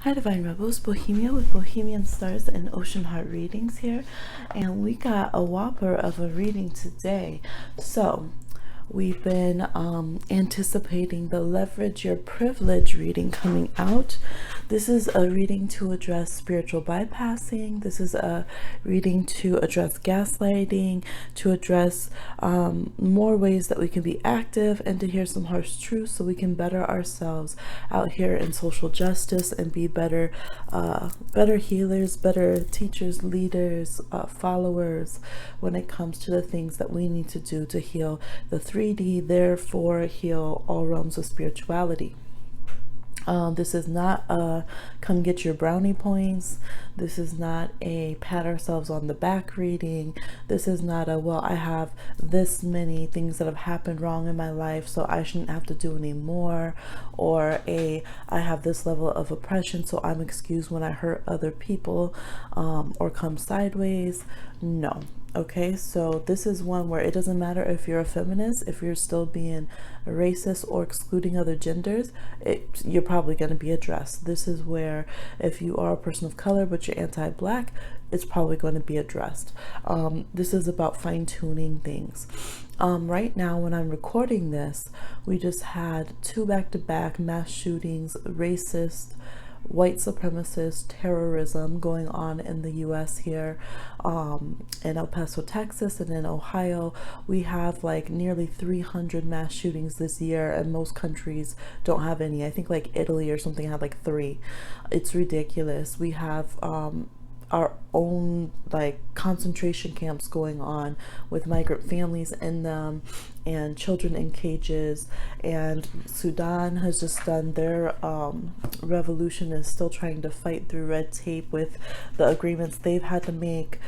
Hi Divine Rebels, Bohemia with Bohemian Stars and Ocean Heart readings here, and we got a whopper of a reading today. So we've been anticipating the Leverage Your Privilege reading coming out. This is a reading to address spiritual bypassing. This is a reading to address gaslighting, to address more ways that we can be active, and to hear some harsh truths so we can better ourselves out here in social justice and be better healers, better teachers, leaders, followers when it comes to the things that we need to do to heal the 3D, therefore heal all realms of spirituality. This is not a come get your brownie points. This is not a pat ourselves on the back reading. This is not a, well, I have this many things that have happened wrong in my life, so I shouldn't have to do any more. Or I have this level of oppression, so I'm excused when I hurt other people or come sideways. No. Okay, so this is one where it doesn't matter if you're a feminist, if you're still being racist or excluding other genders, you're probably going to be addressed. This is where if you are a person of color but you're anti-black, it's probably going to be addressed. This is about fine-tuning things. Right now, when I'm recording this, we just had 2 back-to-back mass shootings, racist, white supremacist terrorism going on in the US here, in El Paso, Texas, and in Ohio. We have like nearly 300 mass shootings this year, and most countries don't have any. I think like Italy or something had like 3. It's ridiculous. We have our own like concentration camps going on with migrant families in them and children in cages, and Sudan has just done their revolution, is still trying to fight through red tape with the agreements they've had to make.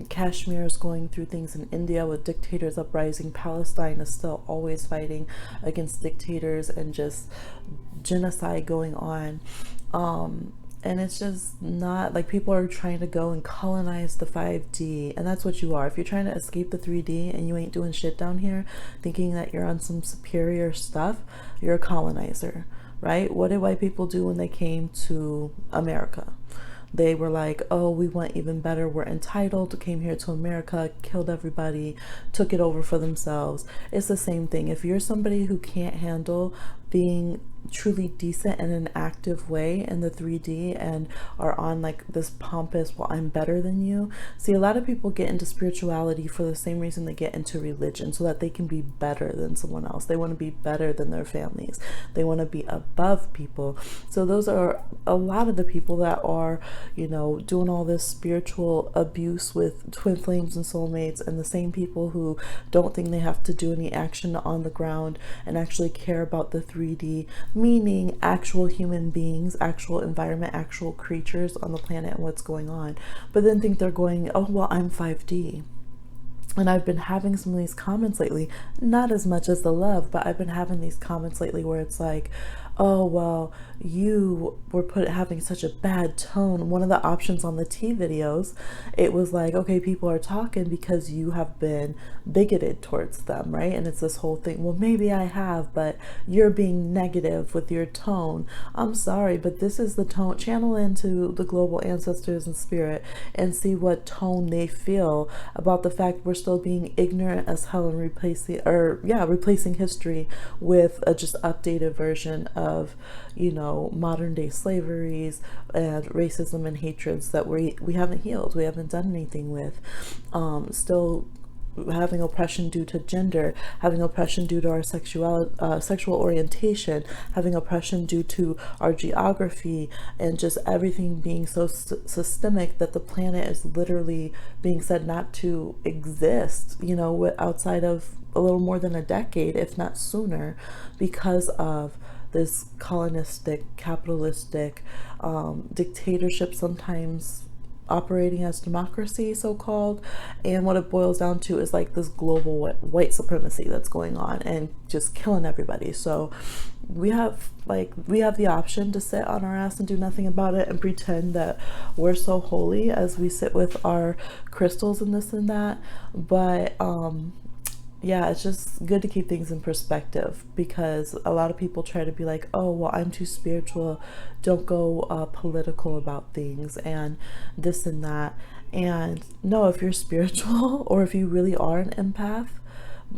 Kashmir is going through things in India with dictators uprising. Palestine is still always fighting against dictators and just genocide going on. And it's just not like people are trying to go and colonize the 5D, and that's what you are. If you're trying to escape the 3D and you ain't doing shit down here, thinking that you're on some superior stuff, you're a colonizer, right? What did white people do when they came to America? They were like, oh, we want even better. We're entitled, came here to America, killed everybody, took it over for themselves. It's the same thing. If you're somebody who can't handle being truly decent in an active way in the 3D and are on like this pompous, well, I'm better than you. See, a lot of people get into spirituality for the same reason they get into religion, so that they can be better than someone else. They want to be better than their families. They want to be above people. So those are a lot of the people that are, you know, doing all this spiritual abuse with twin flames and soulmates, and the same people who don't think they have to do any action on the ground and actually care about the 3D, meaning actual human beings, actual environment, actual creatures on the planet and what's going on, but then think they're going, oh, well, I'm 5D. And I've been having some of these comments lately, not as much as the love, but I've been having these comments lately where it's like, oh, well, you were having such a bad tone. One of the options on the tea videos, it was like, okay, people are talking because you have been bigoted towards them, right? And it's this whole thing, well, maybe I have, but you're being negative with your tone. I'm sorry, but this is the tone. Channel into the global ancestors and spirit and see what tone they feel about the fact we're still being ignorant as hell and replacing history with a just updated version of, you know, modern day slaveries and racism and hatreds that we haven't healed, we haven't done anything with. Still having oppression due to gender, having oppression due to our sexual orientation, having oppression due to our geography, and just everything being so systemic that the planet is literally being said not to exist, you know, outside of a little more than a decade, if not sooner, because of this colonistic, capitalistic dictatorship, sometimes operating as democracy, so-called. And what it boils down to is like this global white supremacy that's going on and just killing everybody. So we have the option to sit on our ass and do nothing about it and pretend that we're so holy as we sit with our crystals and this and that, but Yeah, it's just good to keep things in perspective, because a lot of people try to be like, oh, well, I'm too spiritual. Don't go political about things and this and that. And no, if you're spiritual or if you really are an empath,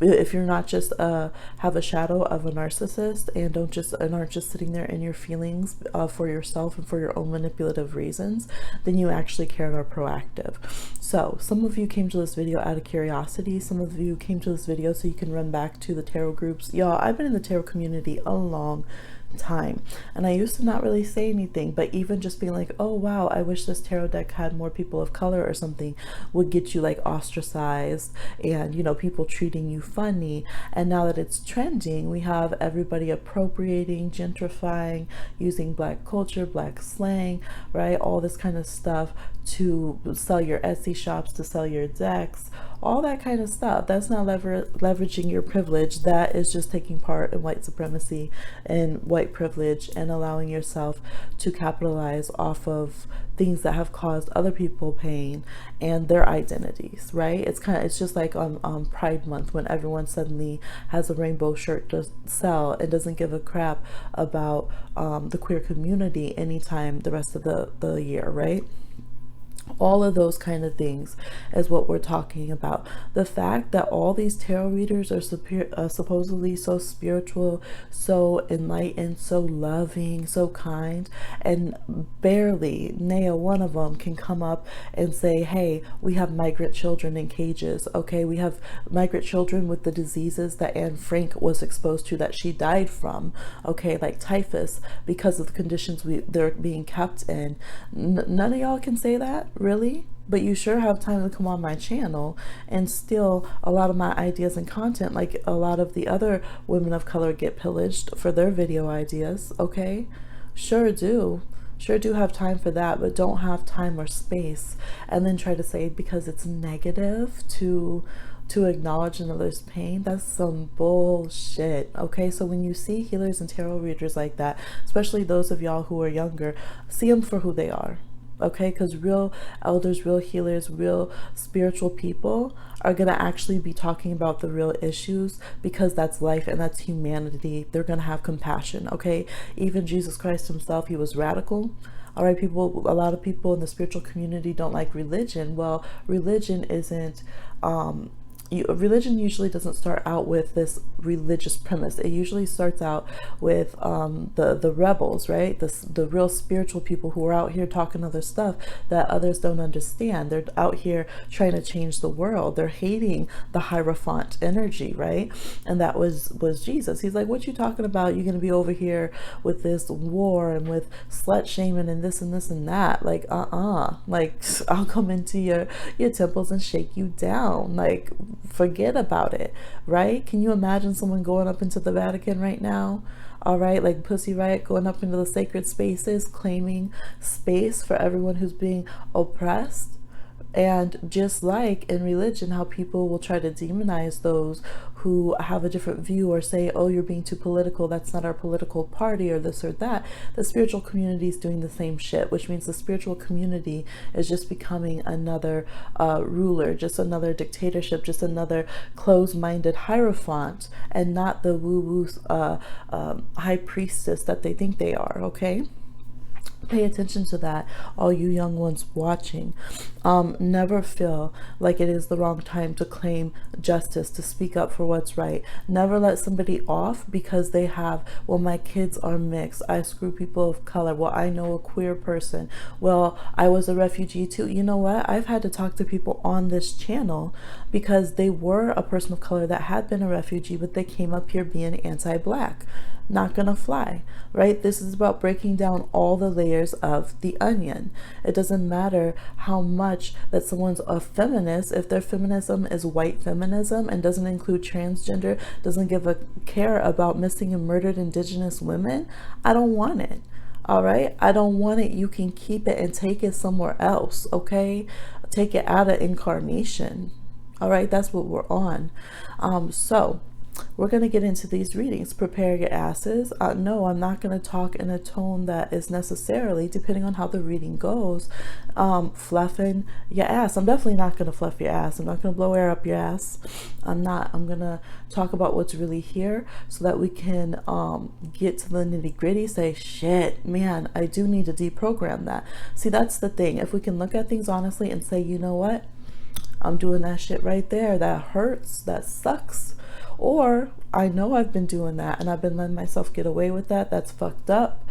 if you're not just have a shadow of a narcissist and don't just and aren't just sitting there in your feelings for yourself and for your own manipulative reasons, then you actually care and are proactive. So some of you came to this video out of curiosity, some of you came to this video so you can run back to the tarot groups. Y'all, I've been in the tarot community a long time, and I used to not really say anything, but even just being like, oh wow, I wish this tarot deck had more people of color or something, would get you like ostracized and, you know, people treating you funny. And now that it's trending, we have everybody appropriating, gentrifying, using black culture, black slang, right, all this kind of stuff to sell your Etsy shops, to sell your decks, all that kind of stuff. That's not leveraging your privilege. That is just taking part in white supremacy and white privilege and allowing yourself to capitalize off of things that have caused other people pain and their identities, right? It's just like on Pride Month, when everyone suddenly has a rainbow shirt to sell and doesn't give a crap about the queer community anytime the rest of the year, right? All of those kind of things is what we're talking about. The fact that all these tarot readers are supposedly so spiritual, so enlightened, so loving, so kind, and barely one of them can come up and say, hey, we have migrant children in cages. Okay, we have migrant children with the diseases that Anne Frank was exposed to, that she died from, okay, like typhus, because of the conditions they're being kept in. None of y'all can say that, really? But you sure have time to come on my channel and steal a lot of my ideas and content, like a lot of the other women of color get pillaged for their video ideas. Okay, sure do have time for that, but don't have time or space and then try to say because it's negative to acknowledge another's pain. That's some bullshit. Okay, so when you see healers and tarot readers like that, especially those of y'all who are younger, see them for who they are. Okay, because real elders, real healers, real spiritual people are going to actually be talking about the real issues, because that's life and that's humanity. They're going to have compassion. Okay, even Jesus Christ himself, he was radical. All right, a lot of people in the spiritual community don't like religion. Well, religion isn't religion usually doesn't start out with this religious premise. It usually starts out with the rebels, right? The real spiritual people who are out here talking other stuff that others don't understand. They're out here trying to change the world. They're hating the Hierophant energy, right? And that was Jesus. He's like, what you talking about? You're gonna be over here with this war and with slut shaming and this and this and that. Like, like, I'll come into your temples and shake you down. Like, forget about it, right? Can you imagine someone going up into the Vatican right now? All right, like Pussy Riot, going up into the sacred spaces, claiming space for everyone who's being oppressed. And just like in religion, how people will try to demonize those who have a different view or say, oh, you're being too political, that's not our political party, or this or that. The spiritual community is doing the same shit, which means the spiritual community is just becoming another ruler, just another dictatorship, just another closed-minded hierophant, and not the woo-woo high priestess that they think they are, okay? Pay attention to that, all you young ones watching. Never feel like it is the wrong time to claim justice, to speak up for what's right. Never let somebody off because they have, well, my kids are mixed, I screw people of color, well, I know a queer person, well, I was a refugee too. You know what? I've had to talk to people on this channel because they were a person of color that had been a refugee, but they came up here being anti-black. Not gonna fly, right? This is about breaking down all the layers of the onion. It doesn't matter how much that someone's a feminist. If their feminism is white feminism and doesn't include transgender, doesn't give a care about missing and murdered indigenous women, I don't want it. All right, I don't want it. You can keep it and take it somewhere else. Okay, take it out of incarnation. All right, that's what we're on. So we're going to get into these readings. Prepare your asses. No, I'm not going to talk in a tone that is necessarily, depending on how the reading goes, fluffing your ass. I'm definitely not going to fluff your ass. I'm not going to blow air up your ass. I'm not. I'm going to talk about what's really here so that we can get to the nitty gritty. Say, shit, man, I do need to deprogram that. See, that's the thing. If we can look at things honestly and say, you know what? I'm doing that shit right there. That hurts. That sucks. Or I know I've been doing that and I've been letting myself get away with that. That's fucked up.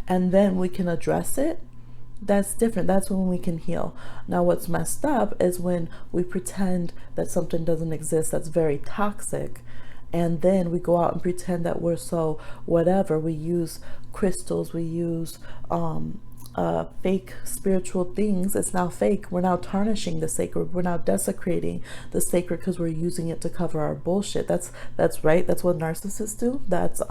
And then we can address it. That's different. That's when we can heal. Now, what's messed up is when we pretend that something doesn't exist that's very toxic. And then we go out and pretend that we're so whatever. We use crystals. We use fake spiritual things. It's now fake. We're now tarnishing the sacred. We're now desecrating the sacred because we're using it to cover our bullshit. That's right. That's what narcissists do. That's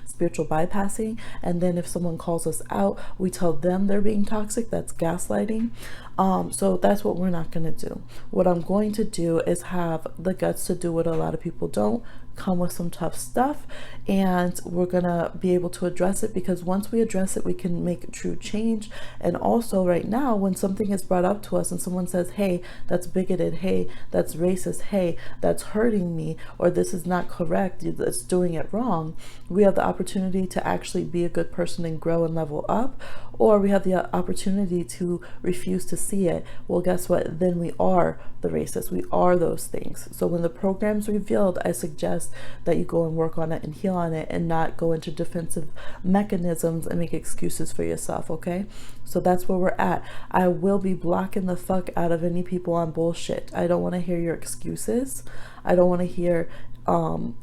spiritual bypassing. And then if someone calls us out, we tell them they're being toxic. That's gaslighting. So that's what we're not going to do. What I'm going to do is have the guts to do what a lot of people don't, come with some tough stuff, and we're gonna be able to address it, because once we address it, we can make true change. And also right now, when something is brought up to us and someone says, hey, that's bigoted, hey, that's racist, hey, that's hurting me, or this is not correct, it's doing it wrong, we have the opportunity to actually be a good person and grow and level up, or we have the opportunity to refuse to see it. Well, guess what? Then we are the racist. We are those things. So when the program's revealed, I suggest that you go and work on it and heal on it, and not go into defensive mechanisms and make excuses for yourself, okay? So that's where we're at. I will be blocking the fuck out of any people on bullshit. I don't want to hear your excuses. I don't want to hear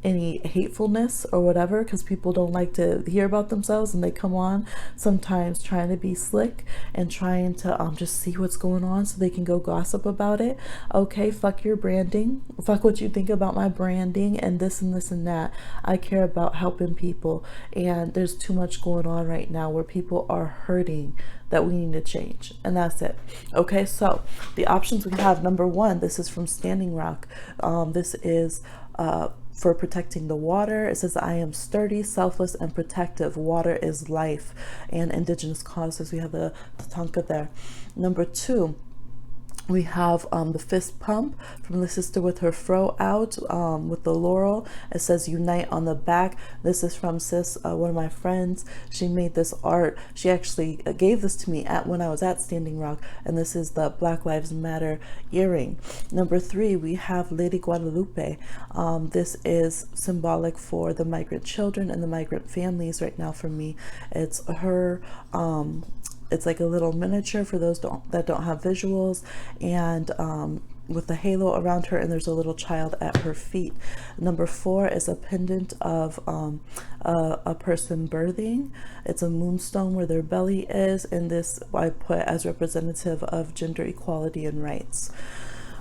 any hatefulness or whatever, because people don't like to hear about themselves, and they come on sometimes trying to be slick and trying to just see what's going on so they can go gossip about it. Okay, fuck your branding, fuck what you think about my branding and this and this and that. I care about helping people, and there's too much going on right now where people are hurting that we need to change, and that's it. Okay, so the options we have: number one, this is from Standing Rock. This is for protecting the water. It says, I am sturdy, selfless, and protective. Water is life. And indigenous causes, we have the Tatanka there. Number two, we have the fist pump from the sister with her fro out, with the laurel. It says unite on the back. This is from sis, one of my friends. She made this art. She actually gave this to me when I was at Standing Rock, and this is the Black Lives Matter earring. Number three, we have Lady Guadeloupe. This is symbolic for the migrant children and the migrant families right now for me. It's her, it's like a little miniature for those that don't have visuals, and with the halo around her, and there's a little child at her feet. Number four is a pendant of a person birthing. It's a moonstone where their belly is, and this I put as representative of gender equality and rights.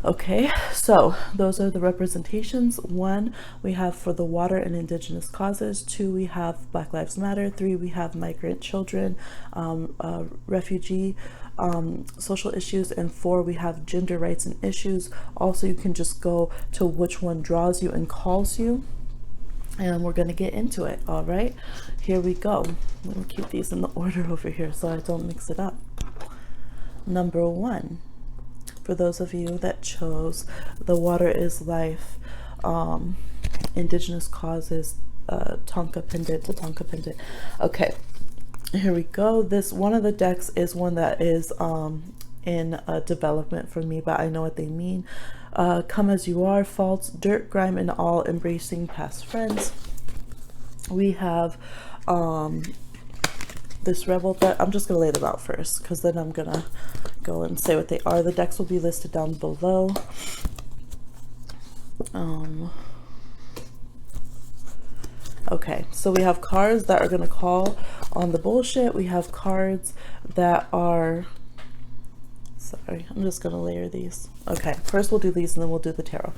Okay, so those are the representations. One, we have for the water and indigenous causes. Two, we have Black Lives Matter. Three, we have migrant children, refugee, social issues. And four, we have gender rights and issues. Also, you can just go to which one draws you and calls you, and we're going to get into it. All right, here we go. Let me keep these in the order over here so I don't mix it up. Number one, for those of you that chose the water is life, indigenous causes, Tonka pendant to Tonka pendant. Okay, here we go. This one of the decks is one that is in development for me, but I know what they mean. Come as you are, false, dirt, grime, and all, embracing past friends. We have this rebel deck. I'm just gonna lay them out first, because then I'm gonna go and say what they are. The decks will be listed down below. Okay, so we have cards that are gonna call on the bullshit. We have cards that are, sorry, I'm just gonna layer these. Okay, first we'll do these and then we'll do the tarot.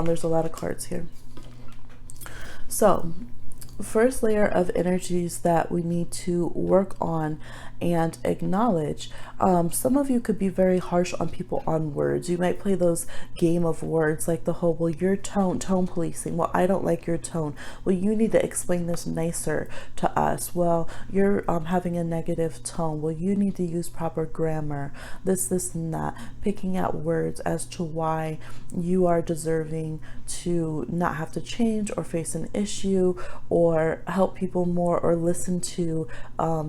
There's a lot of cards here. So first layer of energies that we need to work on and acknowledge. Some of you could be very harsh on people on words. You might play those game of words like the whole, well, your tone policing. Well, I don't like your tone. Well, you need to explain this nicer to us. Well, you're having a negative tone. Well, you need to use proper grammar. This, and that. Picking out words as to why you are deserving to not have to change or face an issue or help people more or listen to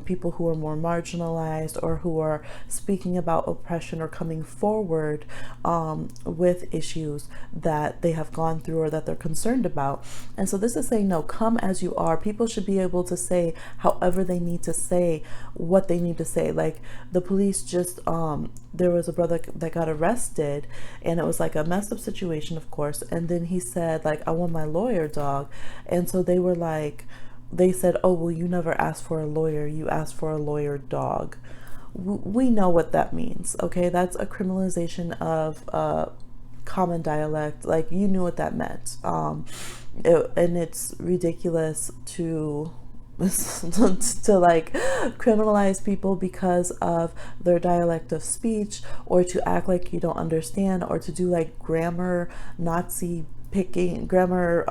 people who are more marginalized or who are speaking about oppression or coming forward with issues that they have gone through or that they're concerned about. And so this is saying, no, come as you are. People should be able to say however they need to say what they need to say. Like the police just, there was a brother that got arrested and it was like a messed up situation, of course. And then he said like, I want my lawyer, dog. And so they were like, they said, oh, well, you never asked for a lawyer. You asked for a lawyer, dog. We know what that means. Okay. That's a criminalization of common dialect. Like you knew what that meant. And it's ridiculous to like criminalize people because of their dialect of speech, or to act like you don't understand, or to do like grammar Nazi picking, grammar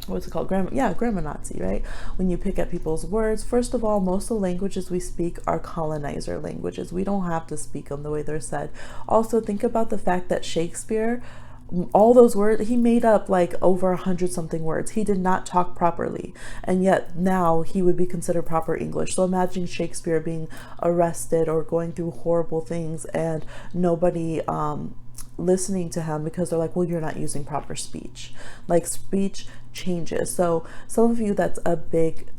what's it called, grammar Nazi, right? When you pick at people's words. First of all, most of the languages we speak are colonizer languages. We don't have to speak them the way they're said. Also, think about the fact that Shakespeare, all those words, he made up like over 100 something words. He did not talk properly, and yet now he would be considered proper English. So imagine Shakespeare being arrested or going through horrible things and nobody listening to him because they're like, well, you're not using proper speech. Like speech changes. So some of you, that's a big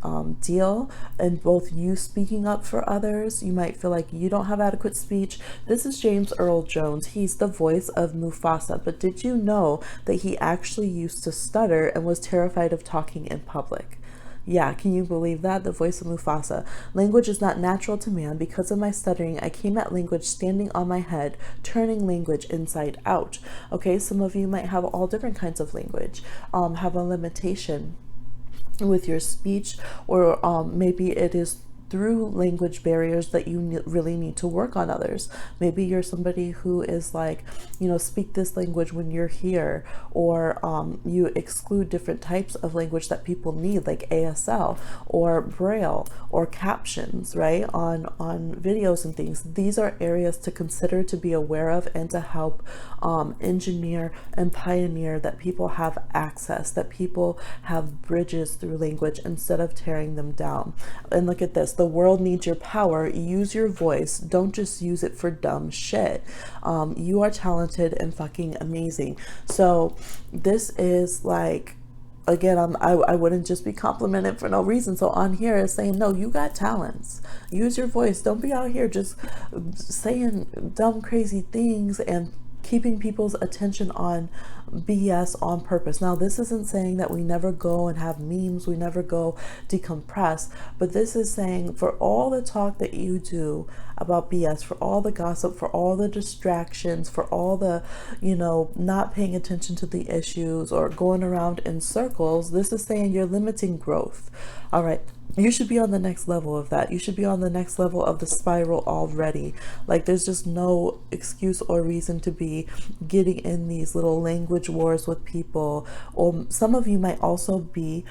deal, and both you speaking up for others, you might feel like you don't have adequate speech. This is James Earl Jones. He's the voice of Mufasa, but did you know that he actually used to stutter and was terrified of talking in public? Yeah, can you believe that? The voice of Mufasa. Language is not natural to man. Because of my stuttering, I came at language standing on my head, turning language inside out. Okay, some of you might have all different kinds of language, have a limitation with your speech, or maybe it is through language barriers that you really need to work on others. Maybe you're somebody who is like, speak this language when you're here, or you exclude different types of language that people need, like ASL or Braille or captions, right, on videos and things. These are areas to consider, to be aware of, and to help engineer and pioneer that people have access, that people have bridges through language instead of tearing them down. And look at this. The world needs your power. Use your voice. Don't just use it for dumb shit. You are talented and fucking amazing. So this is like, again, I wouldn't just be complimented for no reason. So on here is saying, no, you got talents. Use your voice. Don't be out here just saying dumb, crazy things and keeping people's attention on BS on purpose. Now, this isn't saying that we never go and have memes, we never go decompress, but this is saying for all the talk that you do about BS, for all the gossip, for all the distractions, for all the, not paying attention to the issues or going around in circles, this is saying you're limiting growth. All right. You should be on the next level of that. You should be on the next level of the spiral already. Like there's just no excuse or reason to be getting in these little language wars with people. Or some of you might also be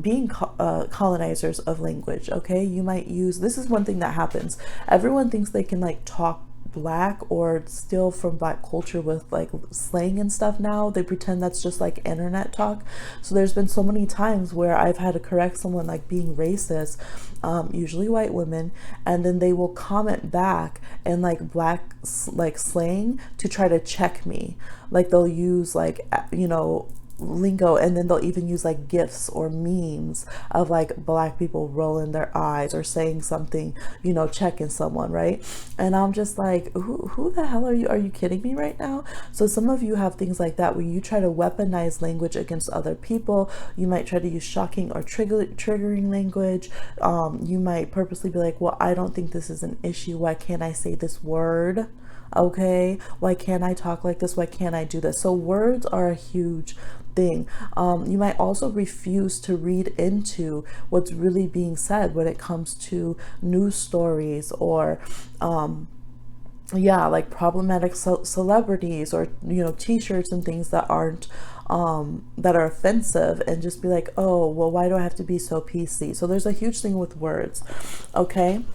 being colonizers of language. Okay, you might use, this is one thing that happens. Everyone thinks they can like talk Black or steal from Black culture with like slang and stuff. Now they pretend that's just like internet talk. So there's been so many times where I've had to correct someone like being racist, usually white women, and then they will comment back in like Black like slang to try to check me. Like they'll use like lingo, and then they'll even use like gifs or memes of like Black people rolling their eyes or saying something, checking someone, right? And I'm just like, who the hell are you? Are you kidding me right now? So some of you have things like that where you try to weaponize language against other people. You might try to use shocking or triggering language. You might purposely be like, well, I don't think this is an issue. Why can't I say this word? Okay, why can't I talk like this? Why can't I do this? So words are a huge thing. You might also refuse to read into what's really being said when it comes to news stories or yeah, like problematic celebrities, or t-shirts and things that aren't that are offensive, and just be like, oh well, why do I have to be so PC? So there's a huge thing with words. Okay,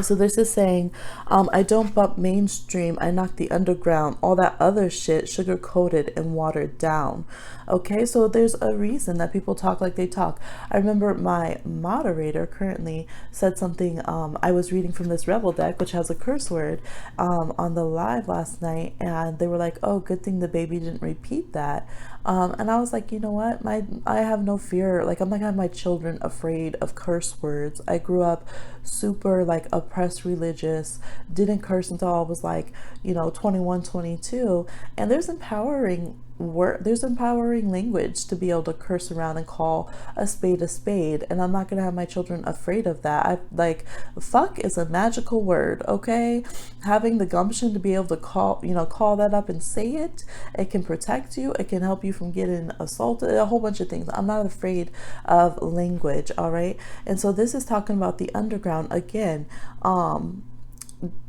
so this is saying, I don't bump mainstream, I knock the underground, all that other shit sugar coated and watered down. Okay, so there's a reason that people talk like they talk. I remember my moderator currently said something. I was reading from this Rebel deck, which has a curse word, on the live last night, and they were like, oh, good thing the baby didn't repeat that. And I was like, you know what? I have no fear. Like, I'm not gonna have my children afraid of curse words. I grew up super like oppressed religious, didn't curse until I was like, 21, 22. And there's empowering language to be able to curse around and call a spade, and I'm not gonna have my children afraid of that. I like, fuck is a magical word. Okay, having the gumption to be able to call that up and say it, it can protect you, it can help you from getting assaulted, a whole bunch of things. I'm not afraid of language. All right, and so this is talking about the underground again.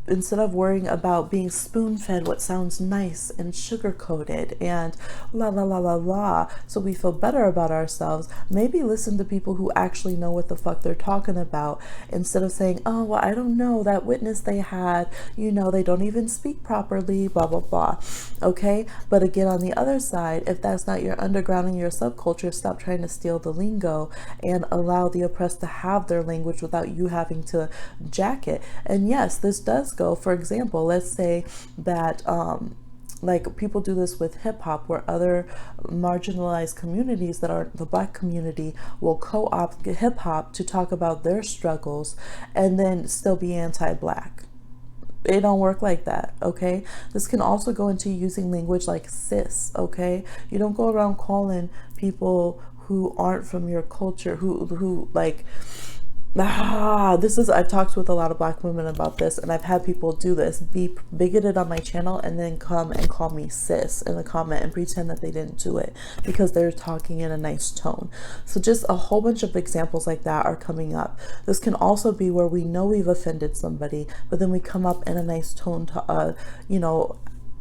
Instead of worrying about being spoon-fed what sounds nice and sugar-coated and la la la la la, so we feel better about ourselves, maybe listen to people who actually know what the fuck they're talking about, instead of saying, oh well, I don't know, that witness they had, they don't even speak properly, blah blah blah. Okay, but again, on the other side, if that's not your underground and your subculture, stop trying to steal the lingo and allow the oppressed to have their language without you having to jack it. And yes, this does go, for example, let's say that like people do this with hip hop, where other marginalized communities that aren't the Black community will co-opt hip hop to talk about their struggles and then still be anti-Black. It don't work like that. Okay, this can also go into using language like cis. Okay, you don't go around calling people who aren't from your culture, who like, I've talked with a lot of Black women about this, and I've had people do this, be bigoted on my channel, and then come and call me cis in the comment and pretend that they didn't do it because they're talking in a nice tone. So just a whole bunch of examples like that are coming up. This can also be where we know we've offended somebody, but then we come up in a nice tone to,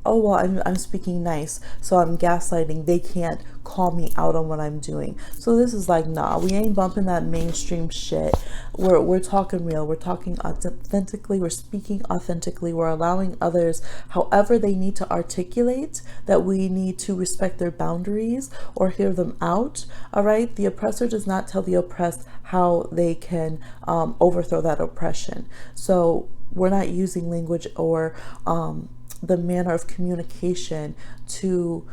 oh well, I'm speaking nice, so I'm gaslighting, they can't call me out on what I'm doing. So this is like, nah, we ain't bumping that mainstream shit. We're talking real, we're talking authentically, we're speaking authentically, we're allowing others however they need to articulate that we need to respect their boundaries or hear them out. All right, the oppressor does not tell the oppressed how they can overthrow that oppression. So we're not using language or the manner of communication to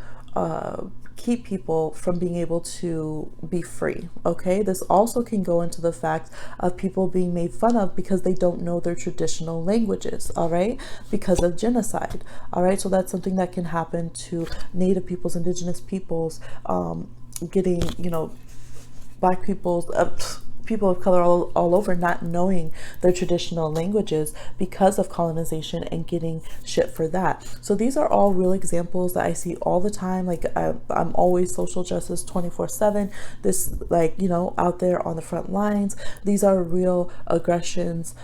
keep people from being able to be free. Okay, this also can go into the fact of people being made fun of because they don't know their traditional languages. All right, because of genocide. All right, so that's something that can happen to Native peoples, Indigenous peoples, getting, Black peoples, people of color all over not knowing their traditional languages because of colonization and getting shit for that. So these are all real examples that I see all the time. Like I'm always social justice 24/7. This, like, out there on the front lines. These are real aggressions,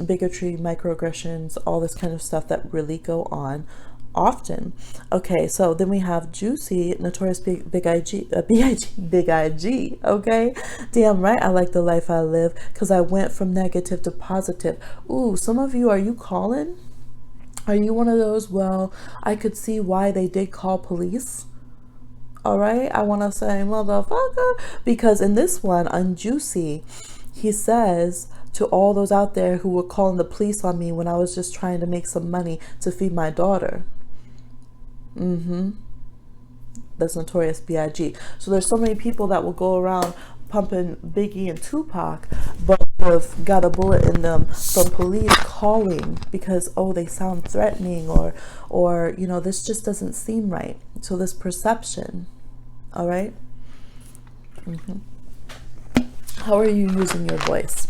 bigotry, microaggressions, all this kind of stuff that really go on often. Okay, so then we have Juicy, Notorious Big IG, Big IG. Okay, damn right, I like the life I live because I went from negative to positive. Ooh, some of you, are you calling? Are you one of those? Well, I could see why they did call police. All right, I want to say motherfucker, because in this one on Juicy, he says to all those out there who were calling the police on me when I was just trying to make some money to feed my daughter. That's Notorious B.I.G. So there's so many people that will go around pumping Biggie and Tupac, but have got a bullet in them from police calling because, oh, they sound threatening, or this just doesn't seem right. So this perception. All right. How are you using your voice?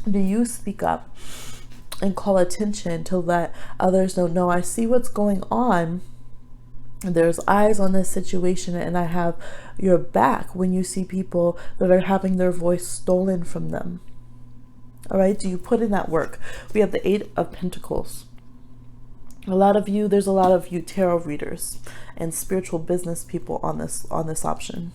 Do you speak up? and call attention to let others know, no, I see what's going on. There's eyes on this situation, and I have your back when you see people that are having their voice stolen from them. All right, do you put in that work? We have the Eight of Pentacles. There's a lot of you tarot readers and spiritual business people on this option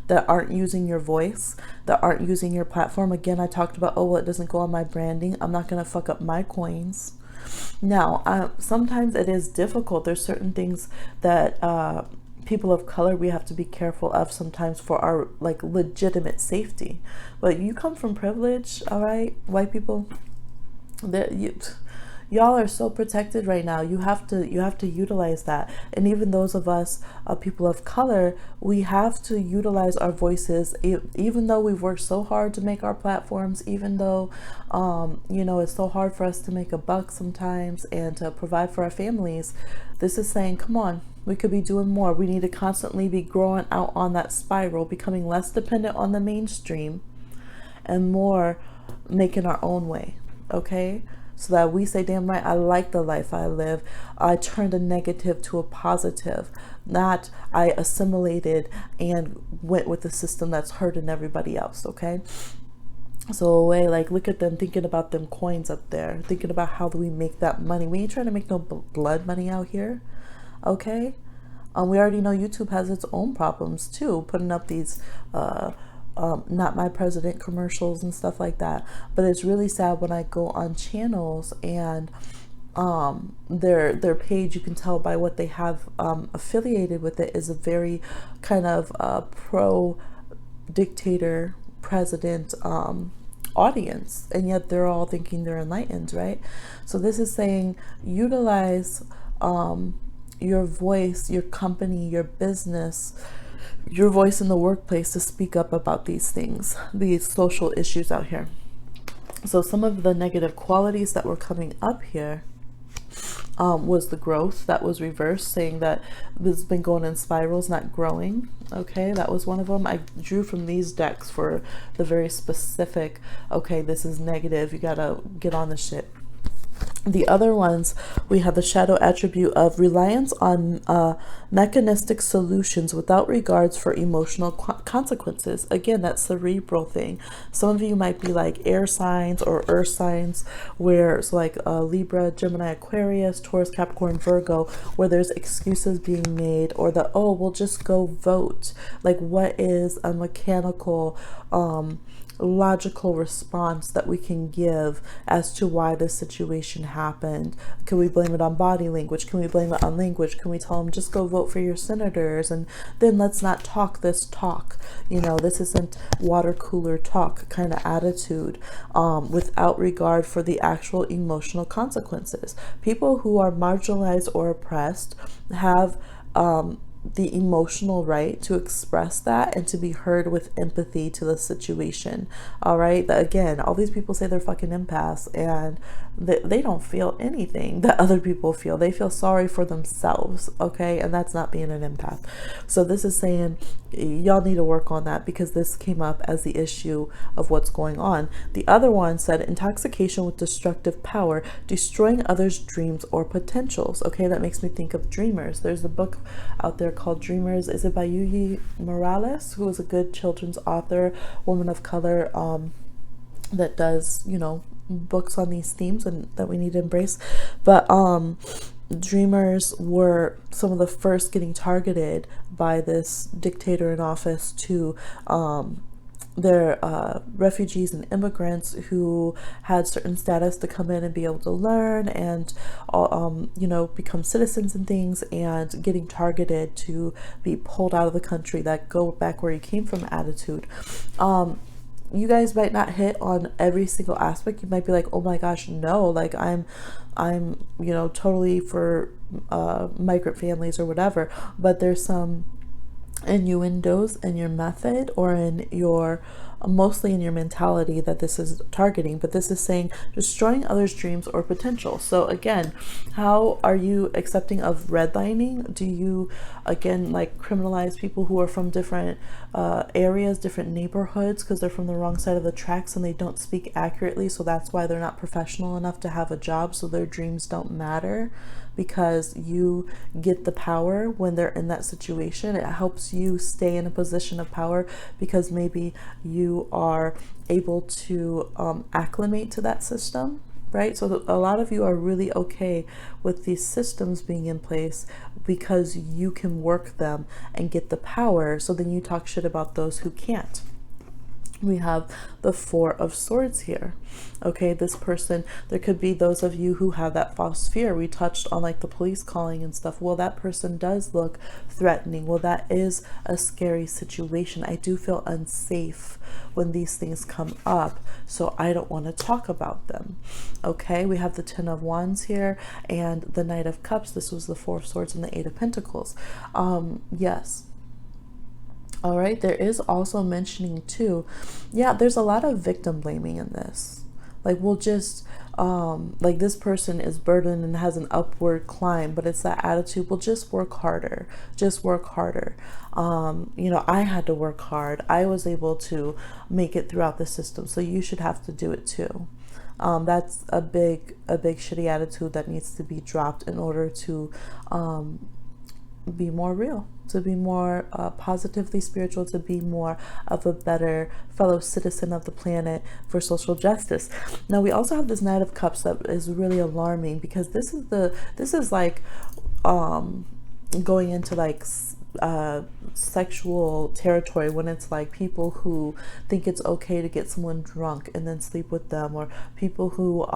that aren't using your voice, that aren't using your platform. Again, I talked about, oh, well, it doesn't go on my branding. I'm not going to fuck up my coins. Now, sometimes it is difficult. There's certain things that people of color, we have to be careful of sometimes for our like legitimate safety. But you come from privilege, all right, white people, that y'all are so protected right now. You have to utilize that. And even those of us people of color, we have to utilize our voices, even though we've worked so hard to make our platforms, even though it's so hard for us to make a buck sometimes and to provide for our families. This is saying, come on, we could be doing more. We need to constantly be growing out on that spiral, becoming less dependent on the mainstream and more making our own way. Okay, so that we say, damn right, I like the life I live. I turned a negative to a positive. Not I assimilated and went with the system that's hurting everybody else. Okay, so away, like, look at them thinking about them coins up there, thinking about how do we make that money. We ain't trying to make no blood money out here. Okay, we already know YouTube has its own problems too, putting up these not my president commercials and stuff like that. But it's really sad when I go on channels and their page, you can tell by what they have affiliated with it, is a very kind of pro dictator president audience, and yet they're all thinking they're enlightened, right? So this is saying utilize your voice, your company, your business, your voice in the workplace to speak up about these things, these social issues out here. So some of the negative qualities that were coming up here was the growth that was reversed, saying that this has been going in spirals, not growing. Okay, that was one of them. I drew from these decks for the very specific, okay, this is negative, you gotta get on the shit. The other ones, we have the shadow attribute of reliance on mechanistic solutions without regards for emotional consequences. Again, that cerebral thing. Some of you might be like air signs or earth signs, where it's like Libra, Gemini, Aquarius, Taurus, Capricorn, Virgo, where there's excuses being made, or the, oh, we'll just go vote. Like, what is a mechanical logical response that we can give as to why this situation happened? Can we blame it on body language? Can we blame it on language? Can we tell them just go vote for your senators and then let's not talk this talk? This isn't water cooler talk kind of attitude, without regard for the actual emotional consequences. People who are marginalized or oppressed have the emotional right to express that and to be heard with empathy to the situation. All right, again, all these people say they're fucking empaths, and they don't feel anything that other people feel. They feel sorry for themselves. Okay, and that's not being an empath. So this is saying y'all need to work on that, because this came up as the issue of what's going on. The other one said intoxication with destructive power, destroying others' dreams or potentials. Okay, that makes me think of Dreamers. There's a book out there called Dreamers. Is it by Yuyi Morales, who is a good children's author, woman of color, that does, books on these themes and that we need to embrace. But dreamers were some of the first getting targeted by this dictator in office to they're refugees and immigrants who had certain status to come in and be able to learn and become citizens and things, and getting targeted to be pulled out of the country. That go back where you came from attitude. You guys might not hit on every single aspect. You might be like, oh my gosh, no, like I'm totally for migrant families or whatever, but there's some innuendos in your method or in your mostly in your mentality that this is targeting, but this is saying destroying others' dreams or potential. So again, how are you accepting of redlining? Do you, again, like criminalize people who are from different areas, different neighborhoods, because they're from the wrong side of the tracks and they don't speak accurately, so that's why they're not professional enough to have a job, so their dreams don't matter? Because you get the power when they're in that situation. It helps you stay in a position of power because maybe you are able to acclimate to that system, right? So a lot of you are really okay with these systems being in place because you can work them and get the power. So then you talk shit about those who can't. We have the Four of Swords here. Okay, this person, there could be those of you who have that false fear. We touched on like the police calling and stuff. Well, that person does look threatening. Well, that is a scary situation. I do feel unsafe when these things come up, so I don't want to talk about them. Okay, we have the Ten of Wands here and the Knight of Cups. This was the Four of Swords and the Eight of Pentacles. Yes. All right, there is also mentioning too, yeah, there's a lot of victim blaming in this. Like we'll just, like this person is burdened and has an upward climb, but it's that attitude, well, just work harder, just work harder. You know, I had to work hard. I was able to make it throughout the system, so you should have to do it too. That's a big shitty attitude that needs to be dropped in order to be more real, to be more positively spiritual, to be more of a better fellow citizen of the planet for social justice. Now we also have this Knight of Cups that is really alarming, because this is like going into like sexual territory, when it's like people who think it's okay to get someone drunk and then sleep with them, or people who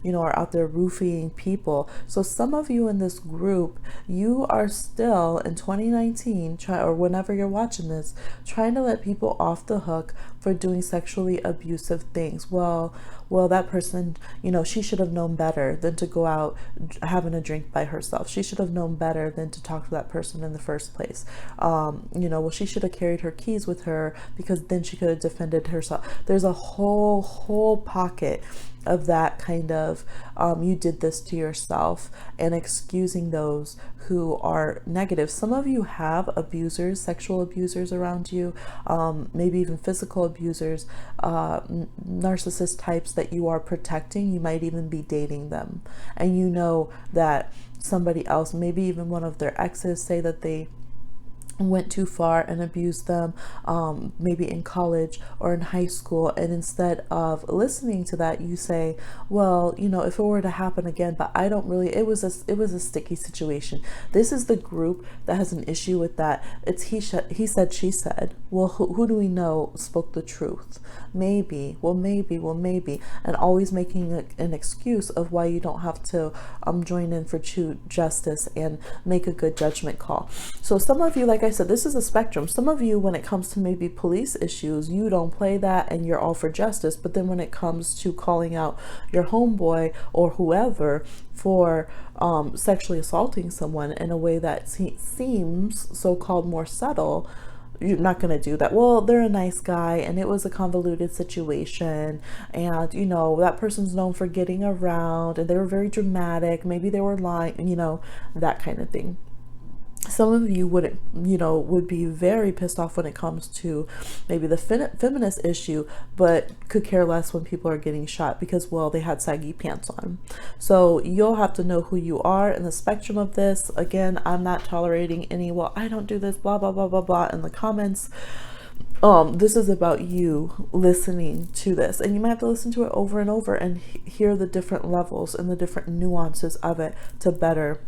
you know, are out there roofing people. So some of you in this group, you are still in 2019 or whenever you're watching this, trying to let people off the hook for doing sexually abusive things. Well, that person, you know, she should have known better than to go out having a drink by herself. She should have known better than to talk to that person in the first place. You know, well, she should have carried her keys with her, because then she could have defended herself. There's a whole pocket of that kind of you did this to yourself, and excusing those who are negative. Some of you have abusers, sexual abusers around you, maybe even physical abusers, narcissist types that you are protecting. You might even be dating them, and you know that somebody else, maybe even one of their exes, say that they went too far and abused them, maybe in college or in high school, and instead of listening to that, you say, well, you know, if it were to happen again, but I don't really, it was a sticky situation. This is the group that has an issue with that. It's he said, she said. Well, who do we know spoke the truth? Maybe, and always making an excuse of why you don't have to join in for true justice and make a good judgment call. So some of you, like I said, this is a spectrum. Some of you, when it comes to maybe police issues, you don't play that and you're all for justice. But then when it comes to calling out your homeboy or whoever for sexually assaulting someone in a way that seems so-called more subtle, you're not going to do that. Well, they're a nice guy and it was a convoluted situation, and you know, that person's known for getting around, and they were very dramatic, maybe they were lying, you know, that kind of thing. Some of you would be very pissed off when it comes to maybe the feminist issue, but could care less when people are getting shot because, well, they had saggy pants on. So you'll have to know who you are in the spectrum of this. Again, I'm not tolerating any, well, I don't do this, blah, blah, blah, blah, blah, in the comments. This is about you listening to this, and you might have to listen to it over and over and hear the different levels and the different nuances of it to better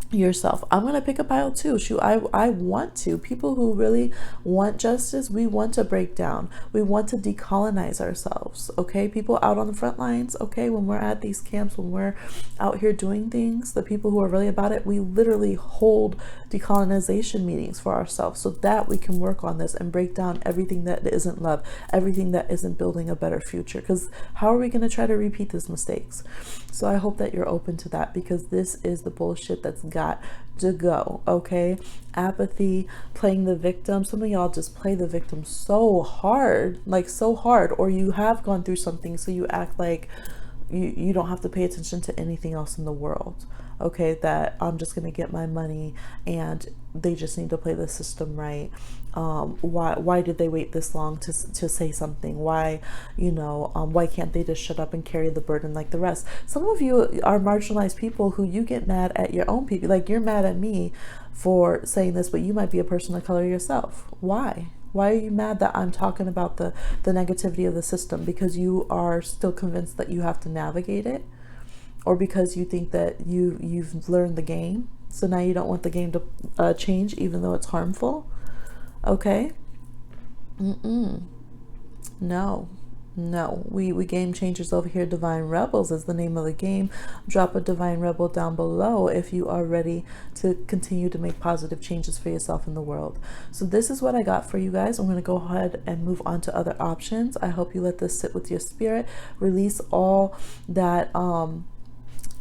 yourself. I'm gonna pick a pile too. Shoot, I want to. People who really want justice, we want to break down. We want to decolonize ourselves. Okay, people out on the front lines. Okay, when we're at these camps, when we're out here doing things, the people who are really about it, we literally hold decolonization meetings for ourselves so that we can work on this and break down everything that isn't love, everything that isn't building a better future. Because how are we going to try to repeat these mistakes? So I hope that you're open to that, because this is the bullshit that's got to go. Okay, apathy, playing the victim. Some of y'all just play the victim so hard, like so hard, or you have gone through something, so you act like you don't have to pay attention to anything else in the world. Okay, that I'm just gonna get my money and they just need to play the system right. Why did they wait this long to say something? Why, why can't they just shut up and carry the burden like the rest? Some of you are marginalized people who you get mad at your own people. Like, you're mad at me for saying this, but you might be a person of color yourself. Why? Why are you mad that I'm talking about the negativity of the system? Because you are still convinced that you have to navigate it? Or because you think that you've learned the game, so now you don't want the game to change, even though it's harmful? Okay. No, we game changers over here. Divine Rebels is the name of the game. Drop a Divine Rebel down below if you are ready to continue to make positive changes for yourself in the world. So this is what I got for you guys. I'm going to go ahead and move on to other options. I hope you let this sit with your spirit. Release all that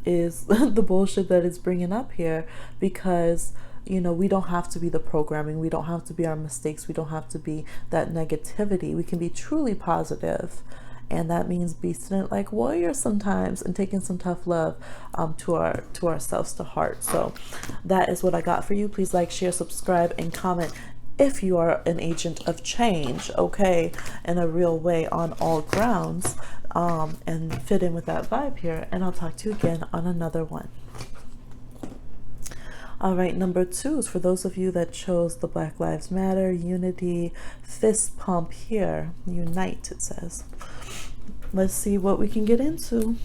is the bullshit that it's bringing up here, because we don't have to be the programming, we don't have to be our mistakes, we don't have to be that negativity. We can be truly positive, and that means beasting it like warriors sometimes and taking some tough love to ourselves to heart. So that is what I got for you. Please like, share, subscribe, and comment if you are an agent of change, okay, in a real way on all grounds, and fit in with that vibe here. And I'll talk to you again on another one. All right, number 2 is for those of you that chose the Black Lives Matter unity fist pump here. Unite, it says. Let's see what we can get into.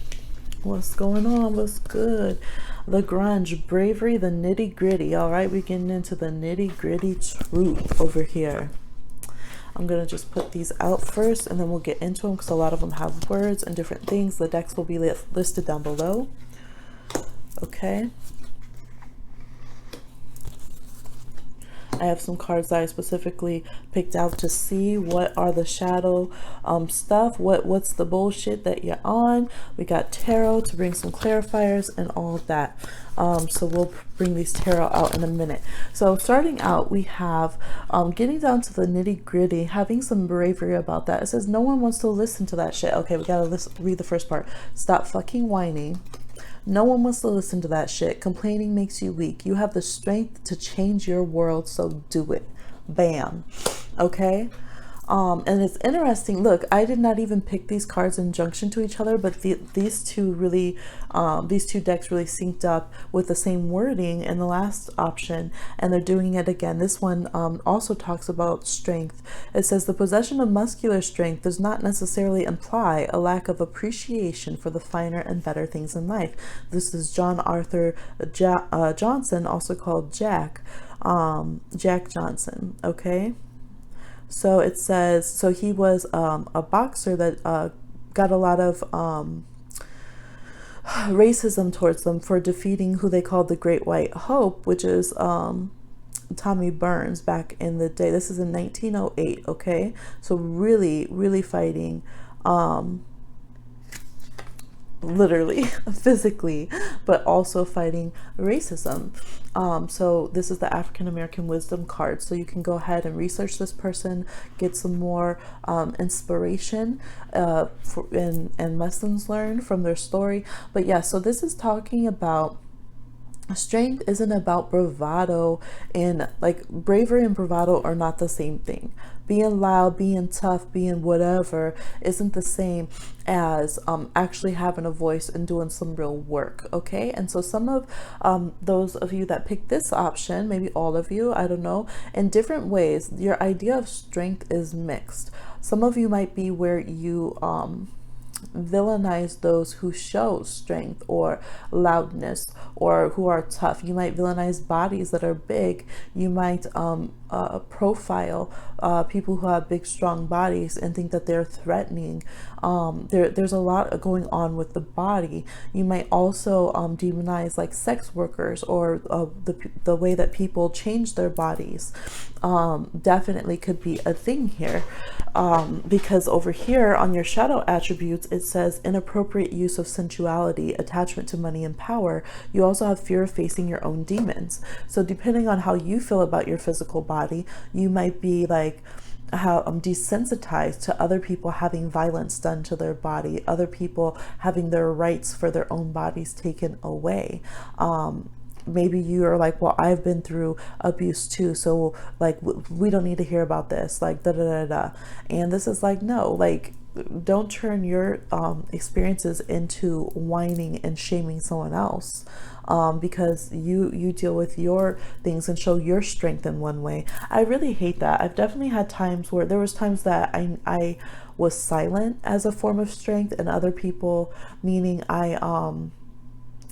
What's going on? What's good? The grunge, bravery, the nitty gritty. All right, we're getting into the nitty gritty truth over here. I'm going to just put these out first, and then we'll get into them, because a lot of them have words and different things. The decks will be listed down below. Okay. I have some cards that I specifically picked out to see what are the shadow stuff, what's the bullshit that you're on. We got tarot to bring some clarifiers and all of that. So we'll bring these tarot out in a minute. So starting out, we have getting down to the nitty gritty, having some bravery about that. It says no one wants to listen to that shit. Okay, we gotta read the first part. Stop fucking whining. No one wants to listen to that shit. Complaining makes you weak. You have the strength to change your world, so do it. Bam. Okay. And it's interesting. Look, I did not even pick these cards in junction to each other, but these two decks really synced up with the same wording in the last option, and they're doing it again. This one also talks about strength. It says the possession of muscular strength does not necessarily imply a lack of appreciation for the finer and better things in life. This is John Arthur Johnson, also called Jack Johnson. Okay. So it says, so he was a boxer that got a lot of racism towards them for defeating who they called the Great White Hope, which is Tommy Burns back in the day. This is in 1908, okay? So really, really fighting literally, physically, but also fighting racism. So this is the African American wisdom card. So you can go ahead and research this person, get some more inspiration and lessons learned from their story. But yeah, so this is talking about strength isn't about bravado, and like bravery and bravado are not the same thing. Being loud, being tough, being whatever isn't the same as actually having a voice and doing some real work. Okay. And so some of those of you that picked this option, maybe all of you, I don't know, in different ways, your idea of strength is mixed. Some of you might be where you villainize those who show strength or loudness or who are tough. You might villainize bodies that are big. You might profile people who have big, strong bodies and think that they're threatening. There's a lot going on with the body. You might also demonize like sex workers, or the way that people change their bodies. Definitely could be a thing here. Because over here on your shadow attributes, it says inappropriate use of sensuality, attachment to money and power. You also have fear of facing your own demons. So depending on how you feel about your physical body, you might be like how desensitized to other people having violence done to their body, other people having their rights for their own bodies taken away. Maybe you are like, well, I've been through abuse too, so like we don't need to hear about this, like da da da da. And this is like, no, like don't turn your experiences into whining and shaming someone else, because you deal with your things and show your strength in one way. I really hate that. I've definitely had times where there was times that I was silent as a form of strength, and other people, meaning I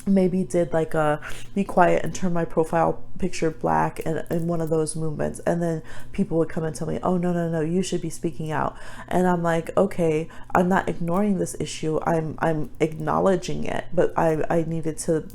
maybe did like a be quiet and turn my profile picture black and in one of those movements, and then people would come and tell me, oh no no no, you should be speaking out. And I'm like, okay, I'm not ignoring this issue, I'm acknowledging it, but I needed to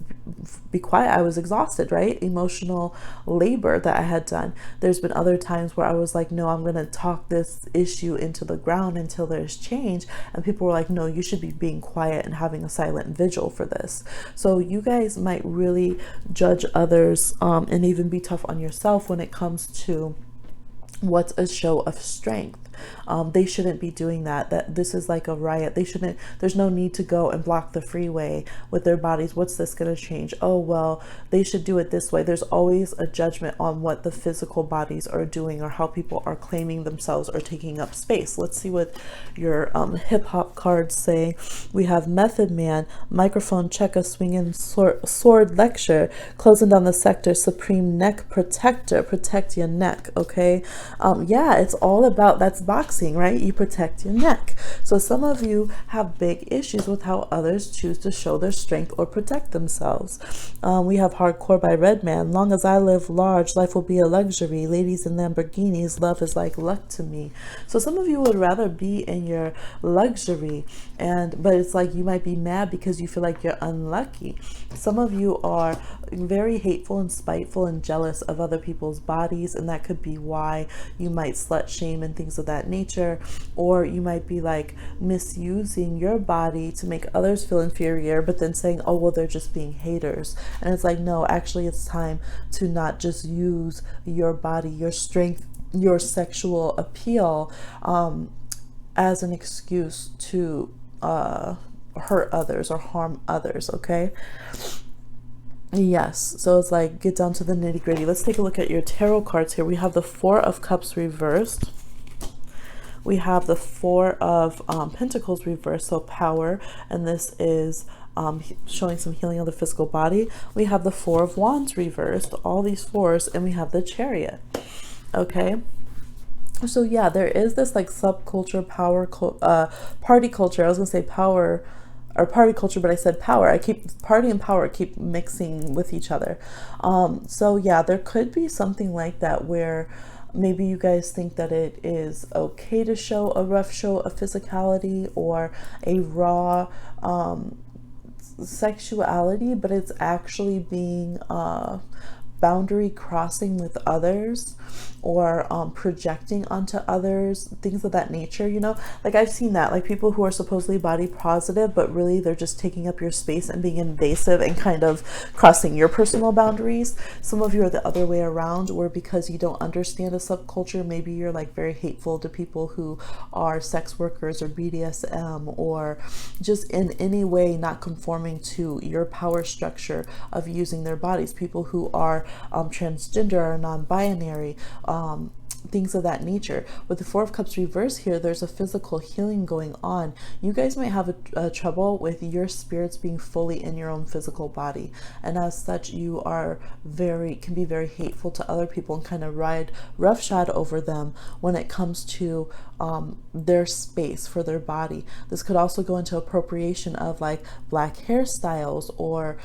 be quiet. I was exhausted, right? Emotional labor that I had done. There's been other times where I was like, no, I'm gonna talk this issue into the ground until there's change, and people were like, no, you should be being quiet and having a silent vigil for this. So you guys might really judge others, and even be tough on yourself when it comes to what's a show of strength. They shouldn't be doing that. That this is like a riot. They shouldn't. There's no need to go and block the freeway with their bodies. What's this going to change? Oh well, they should do it this way. There's always a judgment on what the physical bodies are doing, or how people are claiming themselves or taking up space. Let's see what your hip hop cards say. We have Method Man, microphone checker, swinging sword lecture, closing down the sector, supreme neck protector, protect your neck. Okay, yeah, it's all about, that's boxing, right? You protect your neck. So some of you have big issues with how others choose to show their strength or protect themselves. We have Hardcore by Redman. Long as I live large, life will be a luxury. Ladies in Lamborghinis, love is like luck to me. So some of you would rather be in your luxury, but it's like you might be mad because you feel like you're unlucky. Some of you are very hateful and spiteful and jealous of other people's bodies, and that could be why you might slut shame and things of that nature. Or you might be like misusing your body to make others feel inferior, but then saying, oh well, they're just being haters. And it's like, no, actually it's time to not just use your body, your strength, your sexual appeal as an excuse to hurt others or harm others. Okay, yes, so it's like, get down to the nitty gritty. Let's take a look at your tarot cards here. We have the Four of Cups reversed. We have the Four of Pentacles reversed, so power, and this is showing some healing of the physical body. We have the Four of Wands reversed, all these fours, and we have the Chariot. Okay, so yeah, there is this like subculture, power, party culture. I was gonna say power or party culture, but I said power. I keep party and power keep mixing with each other. So yeah, there could be something like that where maybe you guys think that it is okay to show a rough show of physicality or a raw sexuality, but it's actually being boundary crossing with others, or projecting onto others, things of that nature. You know, like I've seen that, like people who are supposedly body positive, but really they're just taking up your space and being invasive and kind of crossing your personal boundaries. Some of you are the other way around, where because you don't understand a subculture, maybe you're like very hateful to people who are sex workers or BDSM, or just in any way not conforming to your power structure of using their bodies. People who are transgender or non-binary, things of that nature. With the Four of Cups reverse here, there's a physical healing going on. You guys might have a trouble with your spirits being fully in your own physical body, and as such you are can be very hateful to other people and kind of ride roughshod over them when it comes to their space, for their body. This could also go into appropriation of like black hairstyles or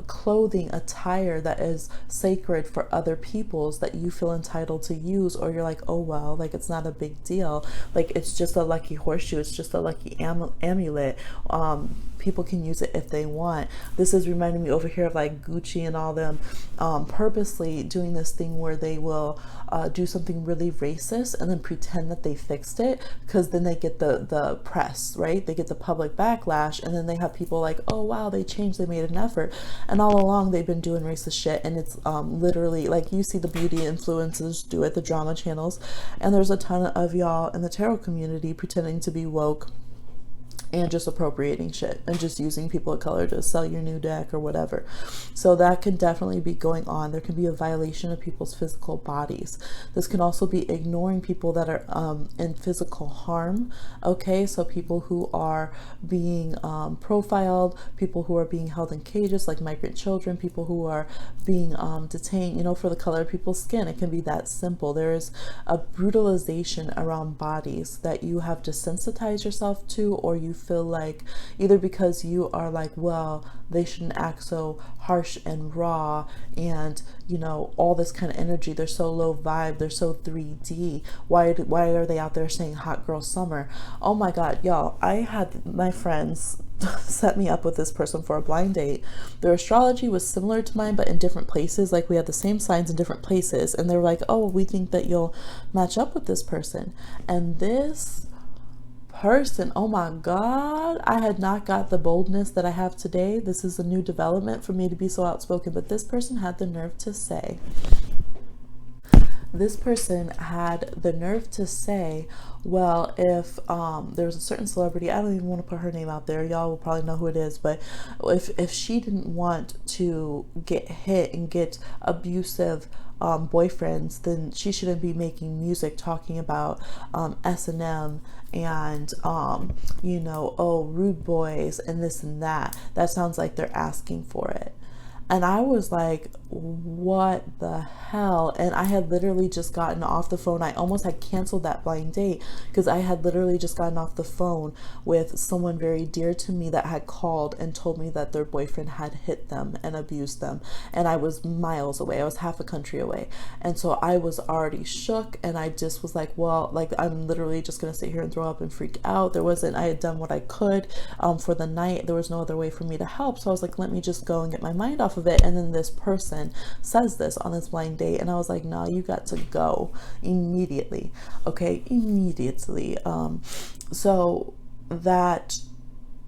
clothing, attire that is sacred for other people's that you feel entitled to use, or you're like, oh well, like it's not a big deal, like it's just a lucky horseshoe, it's just a lucky amulet. People can use it if they want. This is reminding me over here of like Gucci and all them purposely doing this thing where they will do something really racist and then pretend that they fixed it, because then they get the press, right? They get the public backlash, and then they have people like, oh wow, they changed, they made an effort, and all along they've been doing racist shit. And it's literally like, you see the beauty influencers do it, the drama channels, and there's a ton of y'all in the tarot community pretending to be woke and just appropriating shit and just using people of color to sell your new deck or whatever. So that can definitely be going on. There can be a violation of people's physical bodies. This can also be ignoring people that are in physical harm. Okay, so people who are being profiled, people who are being held in cages, like migrant children, people who are being detained, you know, for the color of people's skin. It can be that simple. There is a brutalization around bodies that you have desensitized yourself to, or you feel like either because you are like, well, they shouldn't act so harsh and raw, and you know, all this kind of energy, they're so low vibe, they're so 3D, why are they out there saying hot girl summer? Oh my god, y'all, I had my friends set me up with this person for a blind date. Their astrology was similar to mine but in different places, like we had the same signs in different places, and they were like, oh, we think that you'll match up with this person. And this person, oh my god, I had not got the boldness that I have today. This is a new development for me to be so outspoken, but this person had the nerve to say, well, if there was a certain celebrity, I don't even want to put her name out there, y'all will probably know who it is, but if she didn't want to get hit and get abusive boyfriends, then she shouldn't be making music talking about S&M and you know, oh, rude boys and this and that. That sounds like they're asking for it. And I was like, what the hell? And I had literally just gotten off the phone. I almost had canceled that blind date because I had literally just gotten off the phone with someone very dear to me that had called and told me that their boyfriend had hit them and abused them. And I was miles away. I was half a country away. And so I was already shook, and I just was like, well, like, I'm literally just going to sit here and throw up and freak out. I had done what I could for the night. There was no other way for me to help. So I was like, let me just go and get my mind off of it. And then this person says this on this blind date, and I was like, no, you got to go immediately. Okay, immediately. So that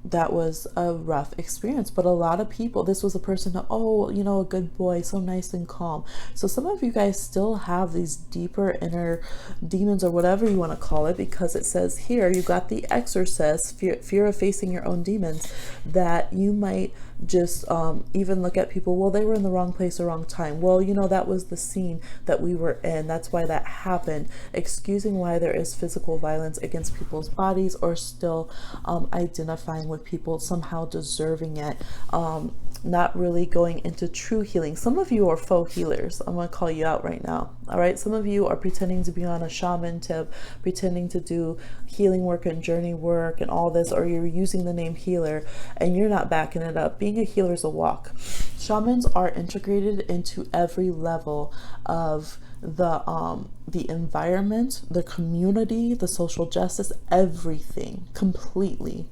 was a rough experience. But a lot of people, this was a person, oh, you know, a good boy, so nice and calm. So some of you guys still have these deeper inner demons, or whatever you want to call it, because it says here, you got the exorcist, fear of facing your own demons, that you might just even look at people, well, they were in the wrong place or wrong time. Well, you know, that was the scene that we were in, that's why that happened, excusing why there is physical violence against people's bodies, or still identifying with people somehow deserving it, not really going into true healing. Some of you are faux healers. I'm gonna call you out right now. All right, some of you are pretending to be on a shaman tip, pretending to do healing work and journey work and all this, or you're using the name healer and you're not backing it up. Being a healer is a walk. Shamans are integrated into every level of the environment, the community, the social justice, everything completely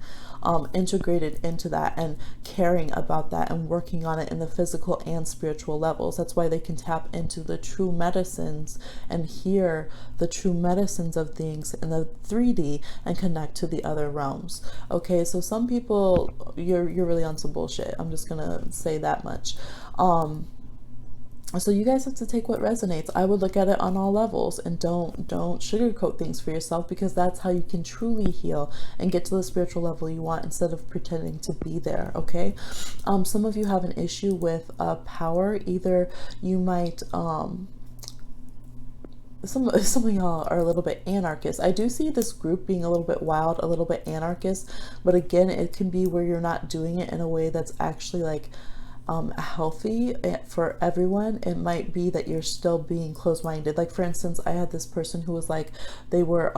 integrated into that, and caring about that and working on it in the physical and spiritual levels. That's why they can tap into the true medicines and hear the true medicines of things in the 3D and connect to the other realms. Okay, so some people, you're really on some bullshit. I'm just gonna say that much. So you guys have to take what resonates. I would look at it on all levels, and don't sugarcoat things for yourself, because that's how you can truly heal and get to the spiritual level you want, instead of pretending to be there. Okay, some of you have an issue with power. Either you might some of y'all are a little bit anarchist. I do see this group being a little bit wild, a little bit anarchist, but again, it can be where you're not doing it in a way that's actually like healthy for everyone. It might be that you're still being closed-minded. Like, for instance, I had this person who was like, they were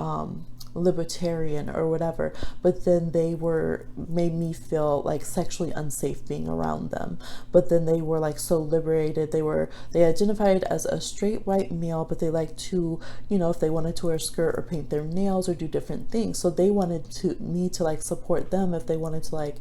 libertarian or whatever, but then they were made me feel like sexually unsafe being around them. But then they were like so liberated. They identified as a straight white male, but they like to, if they wanted to wear a skirt or paint their nails or do different things. So they wanted me to like support them if they wanted to like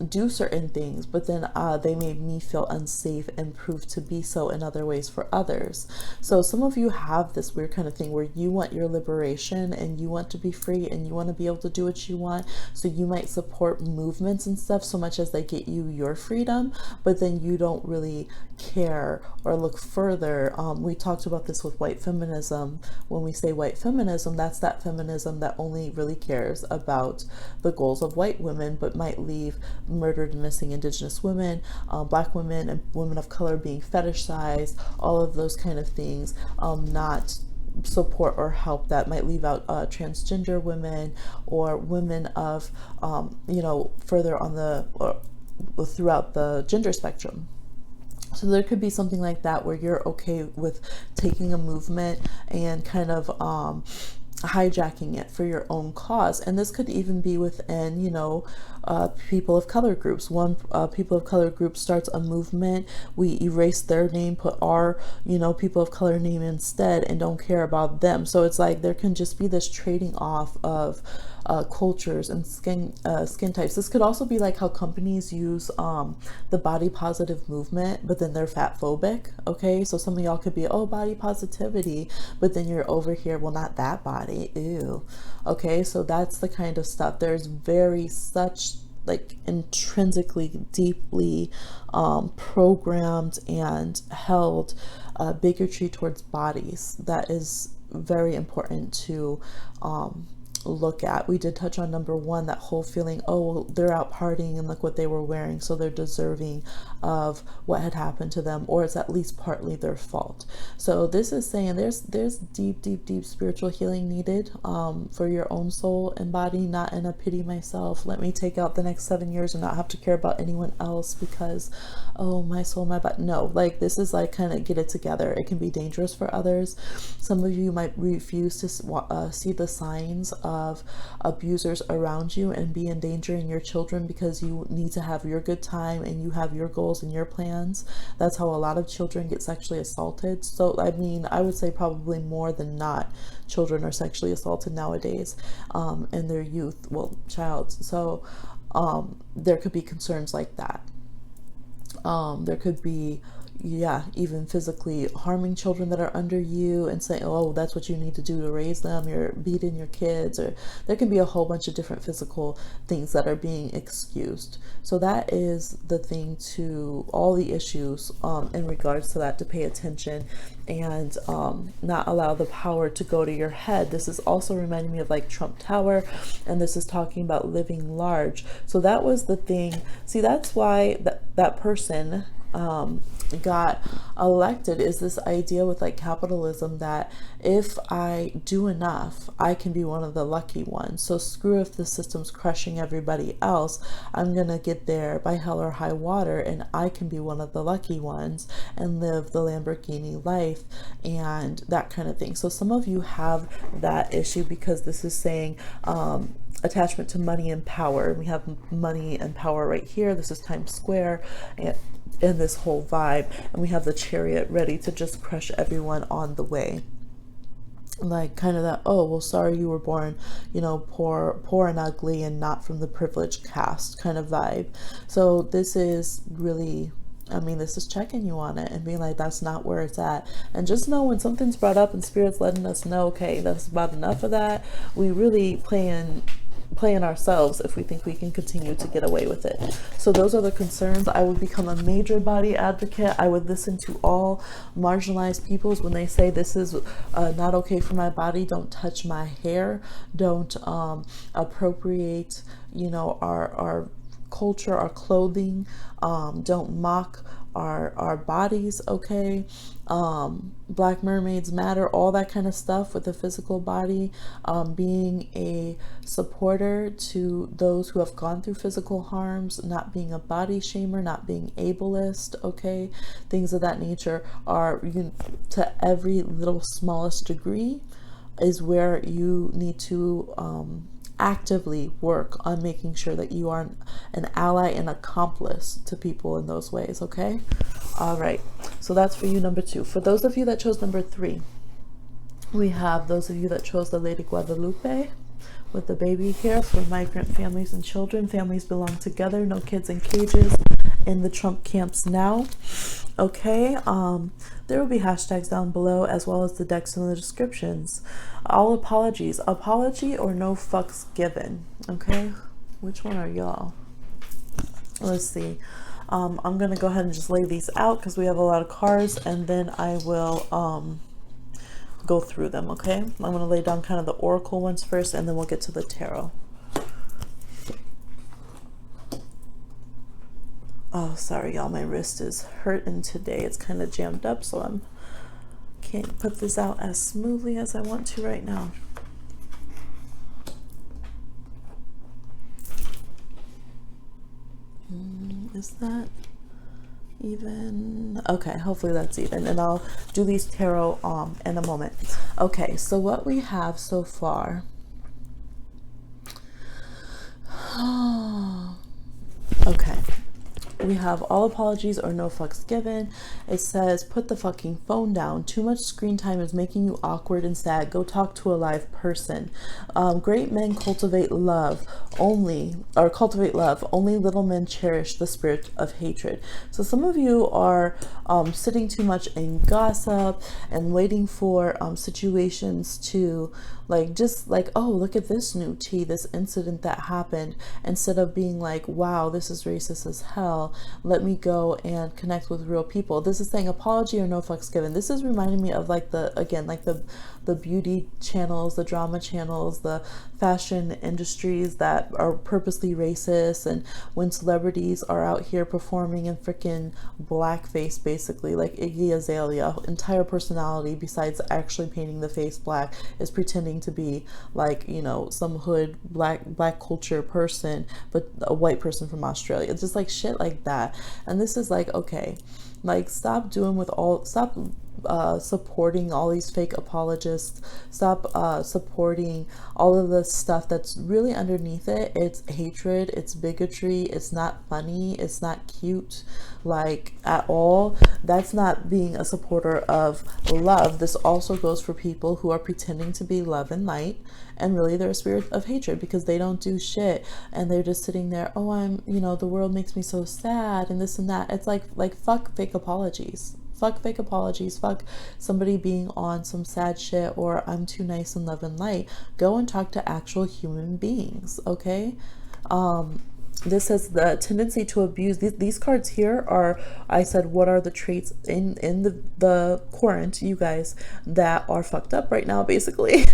do certain things. But then they made me feel unsafe and proved to be so in other ways for others. So some of you have this weird kind of thing where you want your liberation and you want to be free and you want to be able to do what you want. So you might support movements and stuff so much as they get you your freedom, but then you don't really care or look further. We talked about this with white feminism. When we say white feminism, that's that feminism that only really cares about the goals of white women, but might leave murdered and missing Indigenous women, Black women, and women of color being fetishized, all of those kind of things, not support or help. That might leave out transgender women or women of further on the or throughout the gender spectrum. So there could be something like that where you're okay with taking a movement and kind of hijacking it for your own cause. And this could even be within, people of color groups. One people of color group starts a movement, we erase their name, put our, people of color name instead, and don't care about them. So it's like there can just be this trading off of cultures and skin types. This could also be like how companies use the body positive movement, but then they're fat phobic. Okay, so some of y'all could be, oh, body positivity, but then you're over here, well, not that body, ew. Okay, so that's the kind of stuff. There's such like intrinsically deeply programmed and held bigotry towards bodies that is very important to look at. We did touch on number one, that whole feeling, oh, well, they're out partying and look what they were wearing, so they're deserving of what had happened to them, or it's at least partly their fault. So this is saying there's deep spiritual healing needed for your own soul and body, not in a pity myself, let me take out the next 7 years and not have to care about anyone else because, oh, my soul, my body. No, like this is like kind of get it together. It can be dangerous for others. Some of you might refuse to see the signs of abusers around you and be endangering your children because you need to have your good time and you have your goals and your plans. That's how a lot of children get sexually assaulted. So I mean, I would say probably more than not children are sexually assaulted nowadays in their youth, well, child. So there could be concerns like that. There could be even physically harming children that are under you and saying, oh, that's what you need to do to raise them, you're beating your kids, or there can be a whole bunch of different physical things that are being excused. So that is the thing, to all the issues in regards to that, to pay attention and not allow the power to go to your head. This is also reminding me of like Trump Tower, and this is talking about living large. So that was the thing. See, that's why that person got elected, is this idea with like capitalism that if I do enough, I can be one of the lucky ones. So screw if the system's crushing everybody else, I'm gonna get there by hell or high water, and I can be one of the lucky ones and live the Lamborghini life and that kind of thing. So some of you have that issue because this is saying attachment to money and power. We have money and power right here. This is Times Square and this whole vibe, and we have the chariot ready to just crush everyone on the way. Like kind of that, oh, well, sorry you were born, poor and ugly and not from the privileged caste kind of vibe. So this is really, this is checking you on it and being like, that's not where it's at. And just know when something's brought up and Spirit's letting us know, okay, that's about enough of that, we really playing ourselves if we think we can continue to get away with it. So those are the concerns. I would become a major body advocate. I would listen to all marginalized peoples when they say this is not okay for my body. Don't touch my hair. Don't appropriate, our culture, our clothing. Don't mock our bodies, okay? Black mermaids matter, all that kind of stuff with the physical body. Being a supporter to those who have gone through physical harms, not being a body shamer, not being ableist, okay? Things of that nature are, to every little smallest degree, is where you need to actively work on making sure that you are an ally and accomplice to people in those ways. Okay. All right, so that's for you, number 2. For those of you that chose number 3, we have those of you that chose the Lady Guadeloupe with the baby here. For migrant families and children, families belong together, no kids in cages in the Trump camps now. Okay, there will be hashtags down below as well as the decks in the descriptions. All apologies, apology or no fucks given. Okay, which one are y'all? Let's see. I'm gonna go ahead and just lay these out because we have a lot of cards, and then I will go through them. Okay, I'm gonna lay down kind of the oracle ones first, and then we'll get to the tarot. Oh, sorry y'all, my wrist is hurting today. It's kind of jammed up, so I can't put this out as smoothly as I want to right now. Is that even? Okay, hopefully that's even, and I'll do these tarot in a moment. Okay, so what we have so far. Okay, we have all apologies or no fucks given. It says, put the fucking phone down. Too much screen time is making you awkward and sad. Go talk to a live person. Great men cultivate love only, or cultivate love. Only little men cherish the spirit of hatred. So some of you are sitting too much in gossip and waiting for situations to just like, oh, look at this new tea, this incident that happened, instead of being like, wow, this is racist as hell. Let me go and connect with real people. This is saying apology or no fucks given. This is reminding me of like the beauty channels, the drama channels, the fashion industries that are purposely racist, and when celebrities are out here performing in freaking blackface, basically, like Iggy Azalea, entire personality besides actually painting the face black is pretending to be like, you know, some hood black culture person, but a white person from Australia. It's just like shit like that. And this is like, okay, like stop supporting all these fake apologists. Stop supporting all of the stuff that's really underneath it. It's hatred, it's bigotry, it's not funny, it's not cute, like at all. That's not being a supporter of love. This also goes for people who are pretending to be love and light, and really they're a spirit of hatred because they don't do shit, and they're just sitting there, oh, I'm, you know, the world makes me so sad and this and that. It's like fuck fake apologies. Fuck fake apologies. Fuck somebody being on some sad shit or I'm too nice and love and light. Go and talk to actual human beings, okay? This says the tendency to abuse. These cards here are, I said, what are the traits in the current, you guys, that are fucked up right now, basically.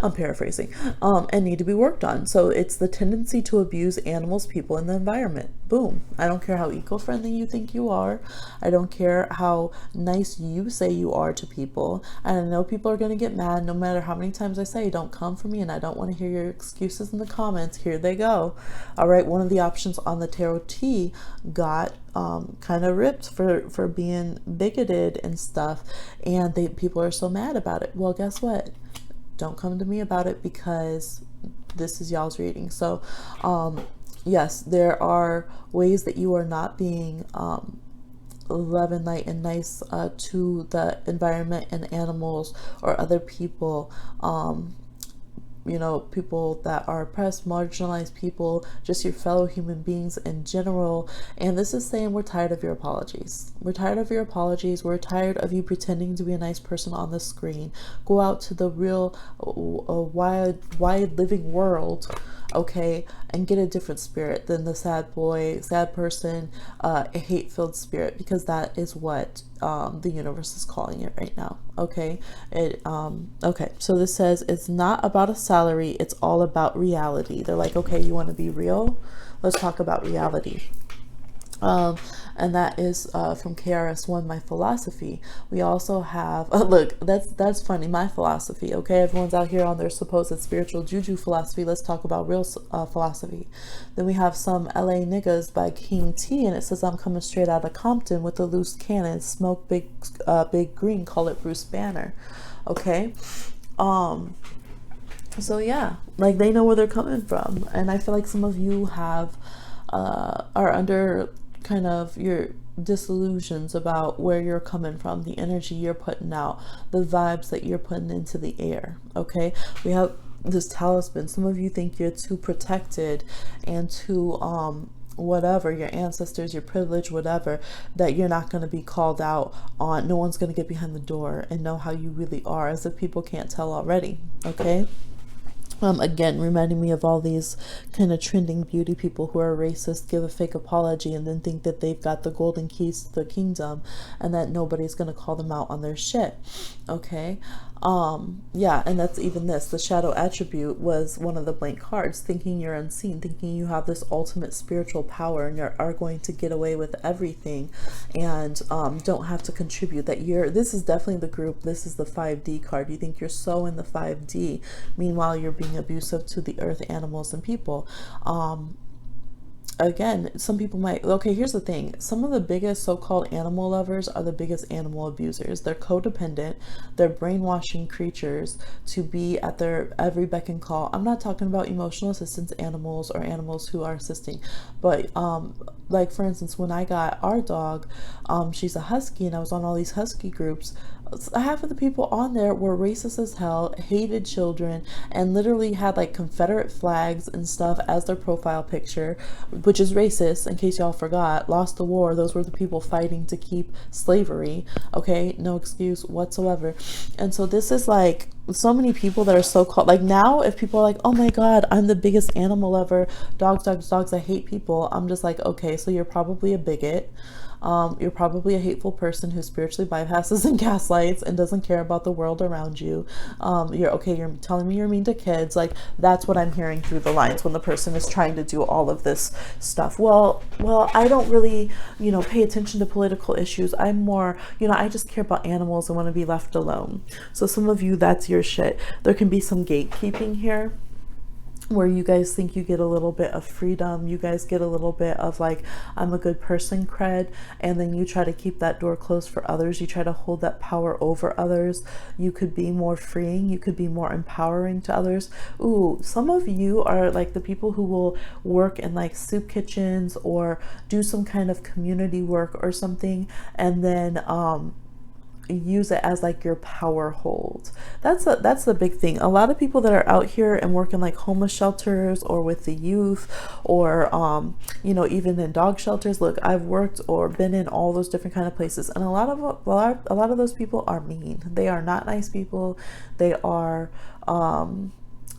I'm paraphrasing, and need to be worked on. So it's the tendency to abuse animals, people, and the environment. Boom. I don't care how eco-friendly you think you are. I don't care how nice you say you are to people. And I know people are going to get mad no matter how many times I say, don't come for me and I don't want to hear your excuses in the comments. Here they go. All right, one of the options on the tarot T got kind of ripped for being bigoted and stuff, and people are so mad about it. Well, guess what? Don't come to me about it because this is y'all's reading. So yes, there are ways that you are not being love and light and nice to the environment and animals or other people, you know, people that are oppressed, marginalized people, just your fellow human beings in general. And this is saying we're tired of your apologies. We're tired of your apologies. We're tired of you pretending to be a nice person on the screen. Go out to the real wide living world, okay, and get a different spirit than the sad boy, sad person, a hate-filled spirit, because that is what the universe is calling it right now. Okay, okay, so this says it's not about a salary, it's all about reality. They're like, okay, you want to be real? Let's talk about reality. And that is from KRS-One, My Philosophy. We also have, look, that's funny, my philosophy, okay? Everyone's out here on their supposed spiritual juju philosophy. Let's talk about real philosophy. Then we have Some LA Niggas by King T, and it says, I'm coming straight out of Compton with a loose cannon, smoke big green, call it Bruce Banner, okay? So yeah, like they know where they're coming from, and I feel like some of you have are under kind of your disillusions about where you're coming from, the energy you're putting out, the vibes that you're putting into the air. Okay, we have this talisman. Some of you think you're too protected and too whatever, your ancestors, your privilege, whatever, that you're not going to be called out on. No one's going to get behind the door and know how you really are, as if people can't tell already. Okay, again, reminding me of all these kind of trending beauty people who are racist, give a fake apology, and then think that they've got the golden keys to the kingdom and that nobody's going to call them out on their shit. Okay. Yeah, and that's even this. The shadow attribute was one of the blank cards, thinking you're unseen, thinking you have this ultimate spiritual power and you are going to get away with everything and don't have to contribute. That this is definitely the group. This is the 5D card. You think you're so in the 5D. Meanwhile, you're being abusive to the earth, animals, and people. Again, some people might, okay, here's the thing. Some of the biggest so-called animal lovers are the biggest animal abusers. They're codependent. They're brainwashing creatures to be at their every beck and call. I'm not talking about emotional assistance animals or animals who are assisting, but like for instance, when I got our dog, she's a husky, and I was on all these husky groups. Half of the people on there were racist as hell, hated children, and literally had like Confederate flags and stuff as their profile picture, which is racist, in case y'all forgot. Lost the war. Those were the people fighting to keep slavery. Okay, no excuse whatsoever. And so this is like so many people that are so called, like now if people are like, oh my god, I'm the biggest animal lover, dogs, dogs, dogs, I hate people, I'm just like, okay, so you're probably a bigot. You're probably a hateful person who spiritually bypasses and gaslights and doesn't care about the world around you. You're telling me you're mean to kids. Like that's what I'm hearing through the lines when the person is trying to do all of this stuff. Well, I don't really, pay attention to political issues. I'm more, I just care about animals and want to be left alone. So some of you, that's your shit. There can be some gatekeeping here, where you guys think you get a little bit of freedom, you guys get a little bit of like, I'm a good person cred, and then you try to keep that door closed for others. You try to hold that power over others. You could be more freeing, you could be more empowering to others. Ooh, some of you are like the people who will work in like soup kitchens or do some kind of community work or something, and then use it as like your power hold. That's the big thing. A lot of people that are out here and work in like homeless shelters or with the youth or even in dog shelters. Look, I've worked or been in all those different kind of places, and a lot of those people are mean. They are not nice people. They are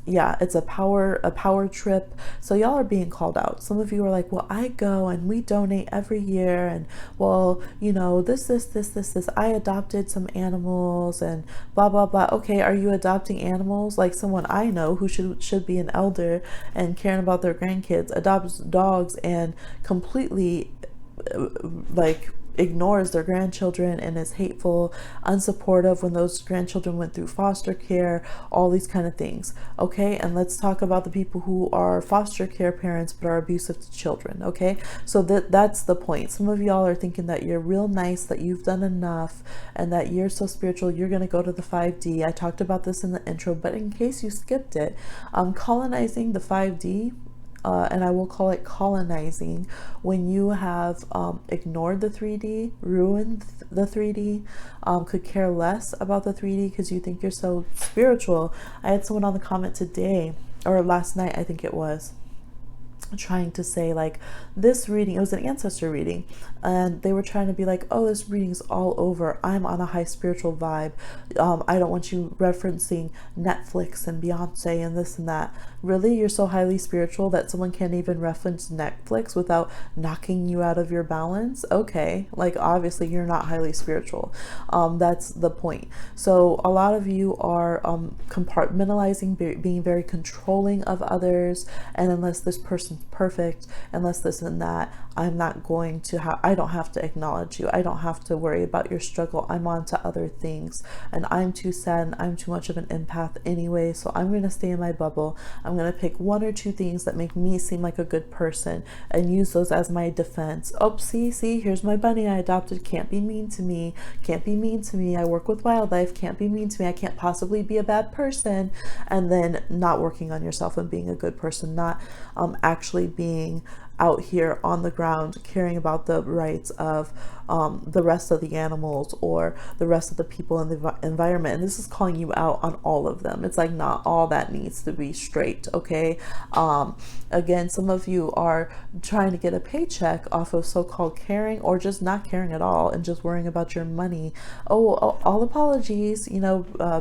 it's a power trip. So y'all are being called out. Some of you are like, well, I go and we donate every year, and well, this, I adopted some animals and blah blah blah. Okay, are you adopting animals? Like someone I know who should be an elder and caring about their grandkids adopts dogs and completely like ignores their grandchildren and is hateful, unsupportive when those grandchildren went through foster care, all these kind of things. Okay, and let's talk about the people who are foster care parents but are abusive to children. Okay, so that's the point. Some of y'all are thinking that you're real nice, that you've done enough, and that you're so spiritual, you're going to go to the 5D. I talked about this in the intro, but in case you skipped it, colonizing the 5D, and I will call it colonizing, when you have ignored the 3D, ruined the 3D, could care less about the 3D because you think you're so spiritual. I had someone on the comment today, or last night I think it was, trying to say like, this reading, it was an ancestor reading, and they were trying to be like, oh, this reading's all over, I'm on a high spiritual vibe, I don't want you referencing Netflix and Beyonce and this and that. Really? You're so highly spiritual that someone can't even reference Netflix without knocking you out of your balance? Okay, like obviously you're not highly spiritual. That's the point. So a lot of you are compartmentalizing, being very controlling of others, and unless this person perfect and less this and that, I'm not going to have, I don't have to acknowledge you. I don't have to worry about your struggle. I'm on to other things, and I'm too sad and I'm too much of an empath anyway. So I'm going to stay in my bubble. I'm going to pick one or two things that make me seem like a good person and use those as my defense. Oh, see, here's my bunny I adopted. Can't be mean to me. Can't be mean to me. I work with wildlife. Can't be mean to me. I can't possibly be a bad person. And then not working on yourself and being a good person, not actually being out here on the ground caring about the rights of the rest of the animals or the rest of the people in the environment. And this is calling you out on all of them. It's like, not all that needs to be straight, okay? Again, some of you are trying to get a paycheck off of so-called caring, or just not caring at all and just worrying about your money. All apologies, you know,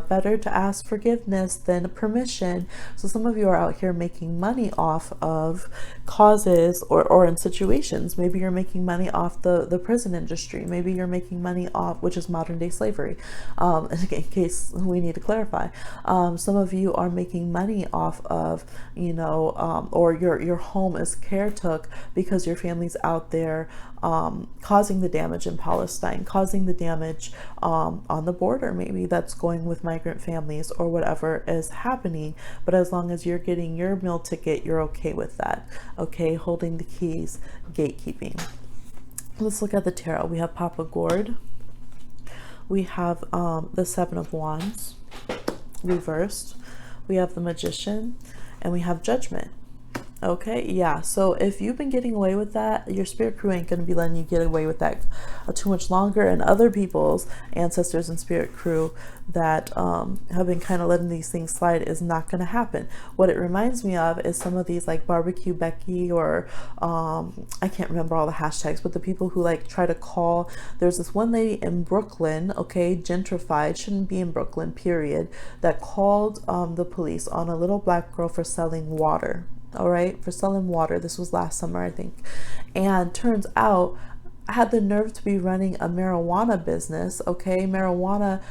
better to ask forgiveness than permission. So some of you are out here making money off of causes or in situations. Maybe you're making money off the prison industry. Maybe you're making money off, which is modern day slavery, in case we need to clarify. Some of you are making money off of, you know, or your home is caretook because your family's out there causing the damage in Palestine, causing the damage on the border. Maybe that's going with migrant families or whatever is happening. But as long as you're getting your meal ticket, you're okay with that. Okay, holding the keys, gatekeeping. Let's look at the tarot. We have Papa Gourd. We have the Seven of Wands reversed. We have the Magician, and we have Judgment. Okay, yeah, so if you've been getting away with that, your spirit crew ain't going to be letting you get away with that too much longer. And other people's ancestors and spirit crew that have been kind of letting these things slide is not going to happen. What it reminds me of is some of these like Barbecue Becky, or I can't remember all the hashtags, but the people who like try to call. There's this one lady in Brooklyn, okay, gentrified, shouldn't be in Brooklyn, period, that called the police on a little black girl for selling water. All right, for selling water. This was last summer, I think. And turns out I had the nerve to be running a marijuana business. Okay, marijuana,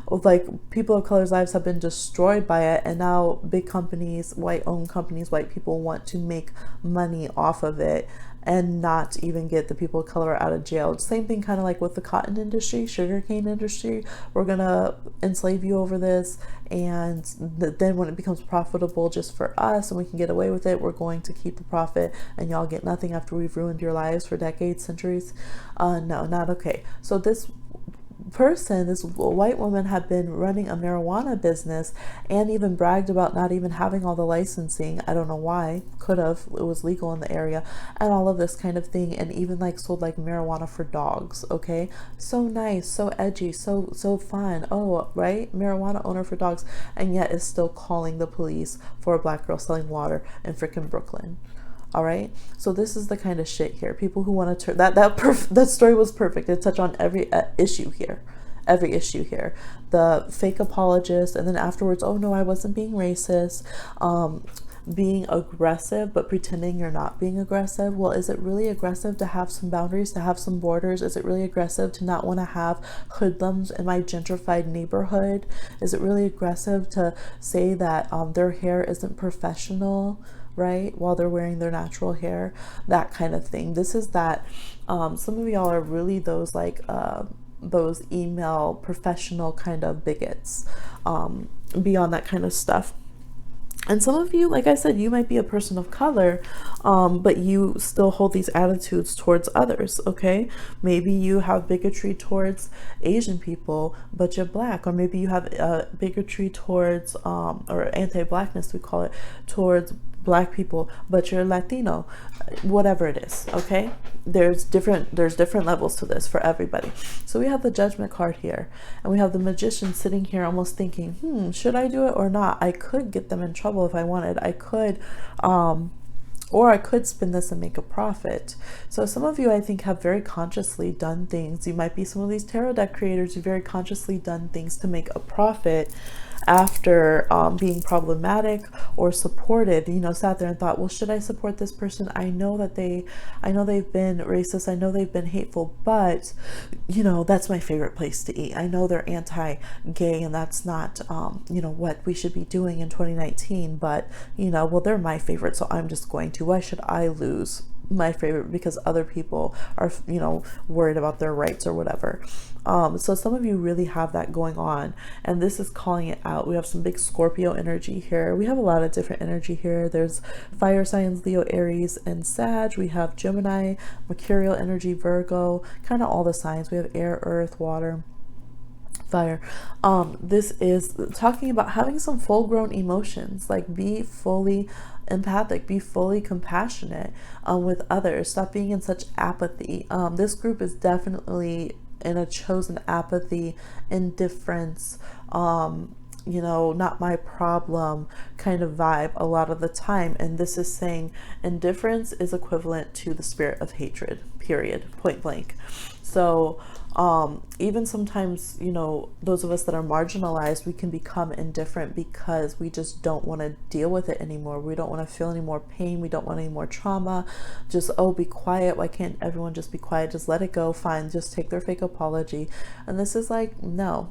like people of color's lives have been destroyed by it, and now big companies, white owned companies, white people want to make money off of it and not even get the people of color out of jail. Same thing kind of like with the cotton industry, sugarcane industry. We're gonna enslave you over this, and then when it becomes profitable just for us and we can get away with it, we're going to keep the profit and y'all get nothing after we've ruined your lives for decades, centuries. No, not okay. So this person, this white woman, had been running a marijuana business and even bragged about not even having all the licensing. I don't know why. Could have. It was legal in the area and all of this kind of thing, and even like sold like marijuana for dogs. Okay, so nice, so edgy, so fun. Oh, right, marijuana owner for dogs, and yet is still calling the police for a black girl selling water in freaking Brooklyn. All right, so this is the kind of shit here. People who want to turn that story was perfect. It touched on every issue here, the fake apologist, and then afterwards, oh no, I wasn't being racist. Being aggressive but pretending you're not being aggressive. Well, is it really aggressive to have some boundaries, to have some borders? Is it really aggressive to not want to have hoodlums in my gentrified neighborhood? Is it really aggressive to say that their hair isn't professional, right, while they're wearing their natural hair? That kind of thing. This is that some of y'all are really those like those email professional kind of bigots, beyond that kind of stuff. And some of you, like I said, you might be a person of color, but you still hold these attitudes towards others, okay? Maybe you have bigotry towards Asian people, but you're black. Or maybe you have bigotry towards, or anti-blackness, we call it, towards black people, but you're Latino. Whatever it is, okay? There's different levels to this for everybody. So we have the Judgment card here, and we have the Magician sitting here almost thinking, should I do it or not? I could get them in trouble if I wanted. I could or I could spin this and make a profit. So some of you, I think, have very consciously done things. You might be some of these tarot deck creators who very consciously done things to make a profit. after being problematic or supported, you know, sat there and thought, well, should I support this person? I know they've been racist, I know they've been hateful, but you know, that's my favorite place to eat. I know they're anti-gay, and that's not you know, what we should be doing in 2019, but you know, well, they're my favorite, so I'm just going to. Why should I lose my favorite because other people are, you know, worried about their rights or whatever? So some of you really have that going on, and this is calling it out. We have some big Scorpio energy here. We have a lot of different energy here. There's fire signs, Leo, Aries, and Sag. We have Gemini, Mercurial energy, Virgo, kind of all the signs. We have air, earth, water, fire. This is talking about having some full-grown emotions, like be fully empathic, be fully compassionate with others. Stop being in such apathy. This group is definitely in a chosen apathy, indifference, you know, not my problem kind of vibe a lot of the time. And this is saying indifference is equivalent to the spirit of hatred, period, point blank. So even sometimes, you know, those of us that are marginalized, we can become indifferent because we just don't want to deal with it anymore. We don't want to feel any more pain. We don't want any more trauma. Just, oh, be quiet. Why can't everyone just be quiet? Just let it go. Fine. Just take their fake apology. And this is like, no,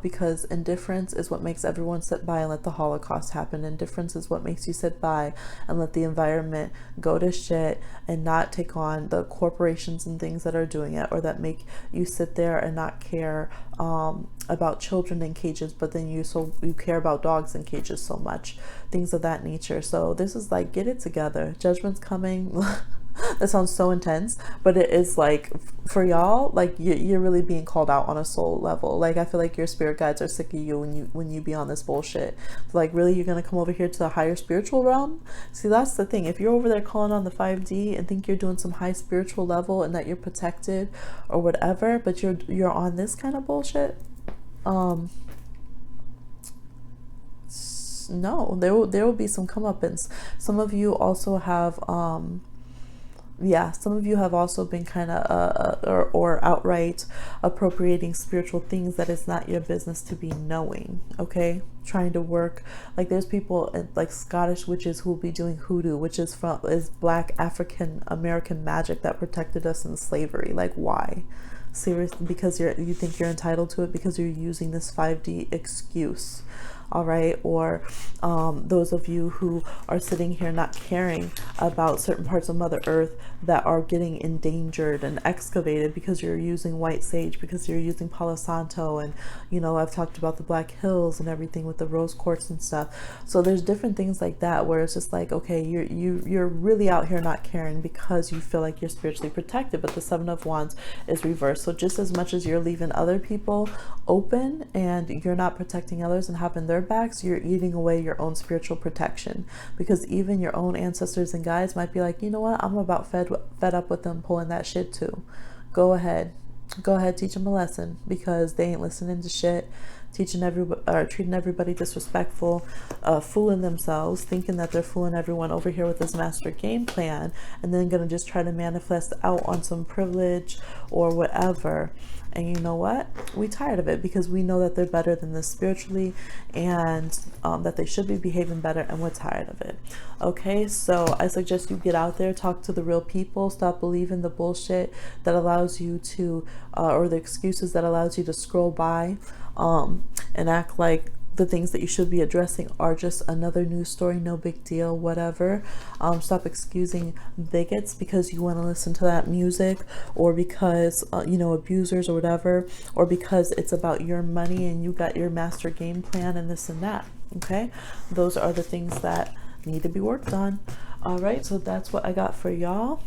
because indifference is what makes everyone sit by and let the Holocaust happen. Indifference is what makes you sit by and let the environment go to shit and not take on the corporations and things that are doing it, or that make you sit there and not care about children in cages, but then you care about dogs in cages so much, things of that nature. So this is like, get it together. Judgment's coming. That sounds so intense, but it is like, for y'all, like you're really being called out on a soul level. Like I feel like your spirit guides are sick of you when you be on this bullshit. Like, really, you're gonna come over here to the higher spiritual realm? See, that's the thing. If you're over there calling on the 5D and think you're doing some high spiritual level and that you're protected or whatever, but you're on this kind of bullshit, no, there will be some comeuppance. Some of you also have some of you have also been kind of or outright appropriating spiritual things that it's not your business to be knowing. Okay, trying to work, like there's people like Scottish witches who will be doing hoodoo, which is Black African American magic that protected us in slavery. Like, why? Seriously? Because you think you're entitled to it because you're using this 5D excuse. All right, or those of you who are sitting here not caring about certain parts of Mother Earth that are getting endangered and excavated because you're using white sage, because you're using Palo Santo, and you know, I've talked about the Black Hills and everything with the rose quartz and stuff. So there's different things like that where it's just like, okay, you're really out here not caring because you feel like you're spiritually protected, but the 7 of Wands is reversed. So just as much as you're leaving other people open and you're not protecting others and having their backs, you're eating away your own spiritual protection, because even your own ancestors and guides might be like, you know what, I'm about fed up with them pulling that shit too. Go ahead, teach them a lesson, because they ain't listening to shit, treating everybody disrespectful, fooling themselves, thinking that they're fooling everyone over here with this master game plan, and then gonna just try to manifest out on some privilege or whatever. And you know what? We tired of it, because we know that they're better than this spiritually, and that they should be behaving better, and we're tired of it. Okay, so I suggest you get out there, talk to the real people, stop believing the bullshit that allows you to, or the excuses that allows you to scroll by and act like the things that you should be addressing are just another news story, no big deal, whatever. Stop excusing bigots because you want to listen to that music, or because you know, abusers or whatever, or because it's about your money and you got your master game plan and this and that. Okay, those are the things that need to be worked on. All right, so that's what I got for y'all.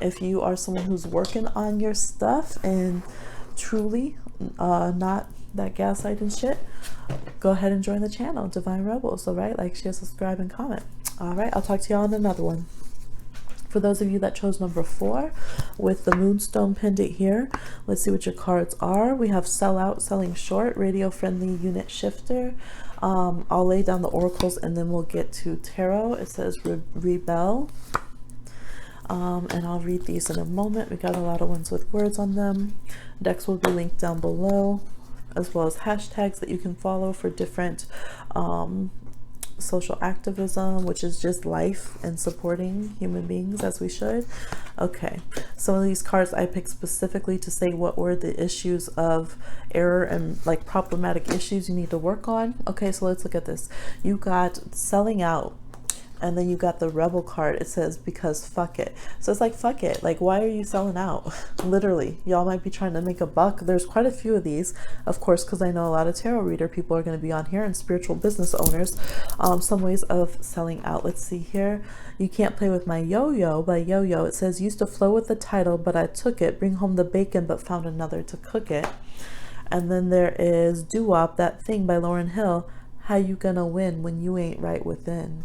If you are someone who's working on your stuff and truly not that gaslight and shit, go ahead and join the channel, Divine Rebels. All right, like, share, subscribe, and comment. All right, I'll talk to y'all on another one. For those of you that chose number 4 with the Moonstone pendant here, let's see what your cards are. We have Sell Out, Selling Short, Radio Friendly Unit Shifter. I'll lay down the oracles and then we'll get to tarot. It says Rebel. And I'll read these in a moment. We got a lot of ones with words on them. Decks will be linked down below. as well as hashtags that you can follow for different social activism, which is just life and supporting human beings as we should. Okay, some of these cards I picked specifically to say what were the issues of error and like problematic issues you need to work on. Okay, so let's look at this. You got selling out, and then you got the rebel card. It says because fuck it. So it's like, fuck it, like why are you selling out? Literally, y'all might be trying to make a buck. There's quite a few of these, of course, because I know a lot of tarot reader people are going to be on here, and spiritual business owners. Some ways of selling out. Let's see here. You can't play with my yo-yo by Yo-Yo. It says used to flow with the title, but I took it, bring home the bacon but found another to cook it. And then there is Doo-Wop, that thing by Lauryn Hill. How you gonna win when you ain't right within?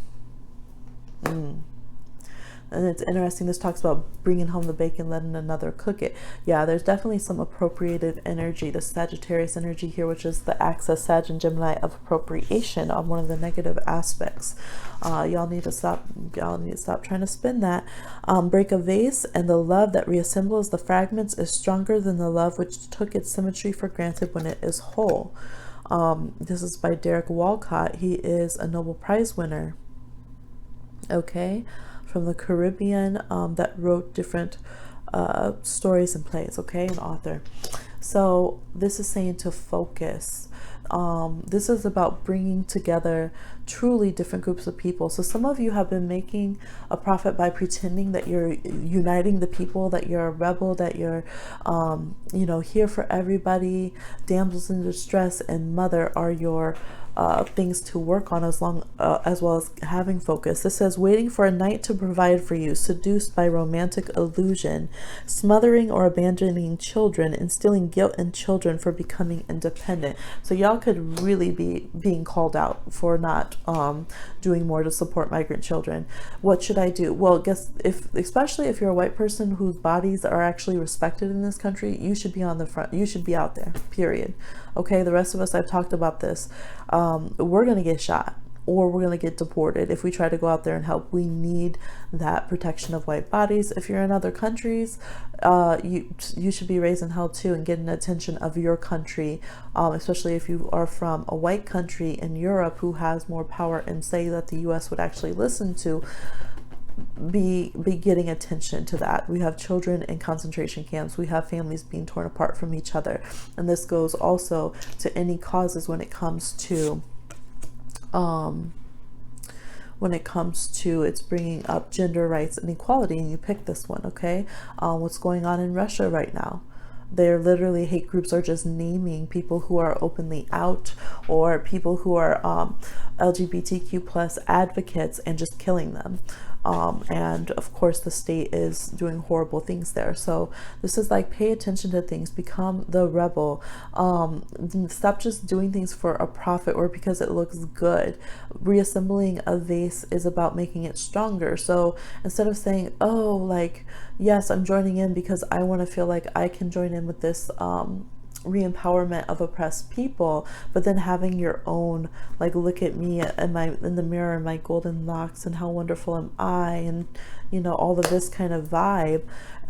And it's interesting, this talks about bringing home the bacon, letting another cook it. Yeah, there's definitely some appropriative energy, the Sagittarius energy here, which is the axis Sag and Gemini of appropriation on one of the negative aspects. Y'all need to stop trying to spin that. Break a vase, and the love that reassembles the fragments is stronger than the love which took its symmetry for granted when it is whole. This is by Derek Walcott. He is a Nobel Prize winner, okay, from the Caribbean, that wrote different stories and plays, okay, an author. So this is saying to focus. This is about bringing together truly different groups of people. So some of you have been making a profit by pretending that you're uniting the people, that you're a rebel, that you're here for everybody. Damsels in distress and mother are your things to work on, as well as having focus. This says waiting for a knight to provide for you, seduced by romantic illusion, smothering or abandoning children, instilling guilt in children for becoming independent. So y'all could really be being called out for not doing more to support migrant children. What should I do? Well, especially if you're a white person whose bodies are actually respected in this country, you should be on the front. You should be out there, period. Okay, the rest of us, I've talked about this. We're going to get shot, or we're going to get deported if we try to go out there and help. We need that protection of white bodies. If you're in other countries, you should be raising hell too and getting attention of your country, especially if you are from a white country in Europe who has more power and say that the US would actually listen to. Be getting attention to that. We have children in concentration camps. We have families being torn apart from each other. And this goes also to any causes when it comes to it's bringing up gender rights and equality. And you pick this one, okay? What's going on in Russia right now? They're literally, hate groups are just naming people who are openly out, or people who are LGBTQ plus advocates, and just killing them. And of course the state is doing horrible things there. So this is like, pay attention to things, become the rebel. Stop just doing things for a profit or because it looks good. Reassembling a vase is about making it stronger. So instead of saying, oh, like, yes, I'm joining in because I want to feel like I can join in with this re-empowerment of oppressed people, but then having your own, like, look at me in the mirror and my golden locks and how wonderful am I, and all of this kind of vibe.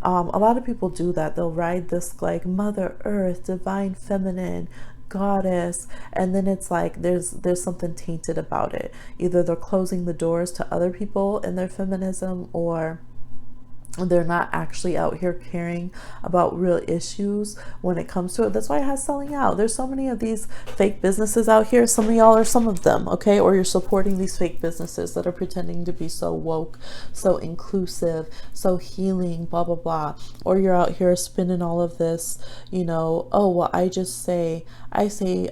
A lot of people do that. They'll ride this like Mother Earth, divine feminine, goddess, and then it's like there's something tainted about it. Either they're closing the doors to other people in their feminism, or they're not actually out here caring about real issues when it comes to it. That's why it has selling out. There's so many of these fake businesses out here. Some of y'all are some of them, okay? Or you're supporting these fake businesses that are pretending to be so woke, so inclusive, so healing, blah, blah, blah. Or you're out here spinning all of this, oh, well, I say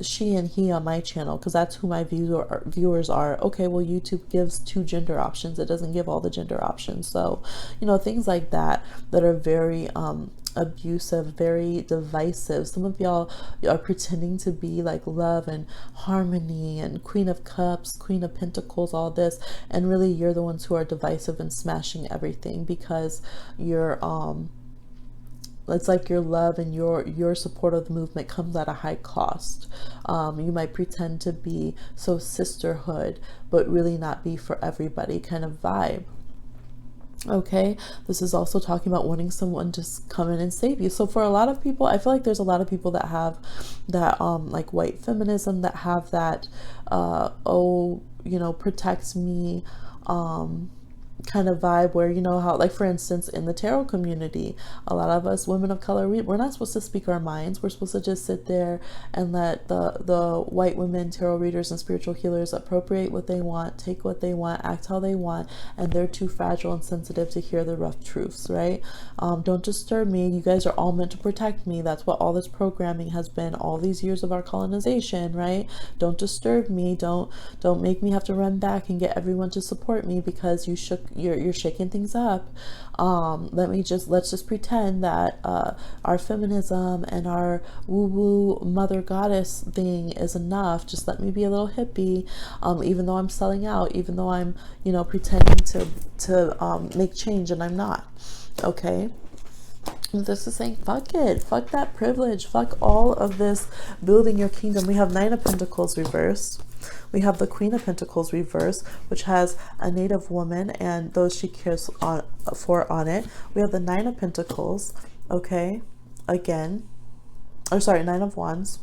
she and he on my channel because that's who my viewers are. Okay, well, YouTube gives 2 gender options. It doesn't give all the gender options. So things like that are very abusive, very divisive. Some of y'all are pretending to be like love and harmony and Queen of Cups, Queen of Pentacles, all this, and really you're the ones who are divisive and smashing everything because you're it's like your love and your support of the movement comes at a high cost. You might pretend to be so sisterhood, but really not be for everybody kind of vibe. Okay, this is also talking about wanting someone to come in and save you. So for a lot of people, I feel like there's a lot of people that have that like white feminism, that have that oh, protect me kind of vibe, where, how, like, for instance, in the tarot community, a lot of us women of color, we're not supposed to speak our minds. We're supposed to just sit there and let the white women tarot readers and spiritual healers appropriate what they want, take what they want, act how they want, and they're too fragile and sensitive to hear the rough truths, right? Don't disturb me. You guys are all meant to protect me. That's what all this programming has been all these years of our colonization, right? Don't disturb me. Don't make me have to run back and get everyone to support me because you're shaking things up. Let's just pretend that our feminism and our woo-woo mother goddess thing is enough. Just let me be a little hippie, even though I'm selling out, even though I'm pretending to make change, and I'm not. Okay, this is saying, fuck it, fuck that privilege, fuck all of this building your kingdom. We have Nine of Pentacles reversed. We have the Queen of Pentacles reversed, which has a Native woman and those she cares for on it. We have the Nine of Pentacles, okay, again, or sorry, Nine of Wands.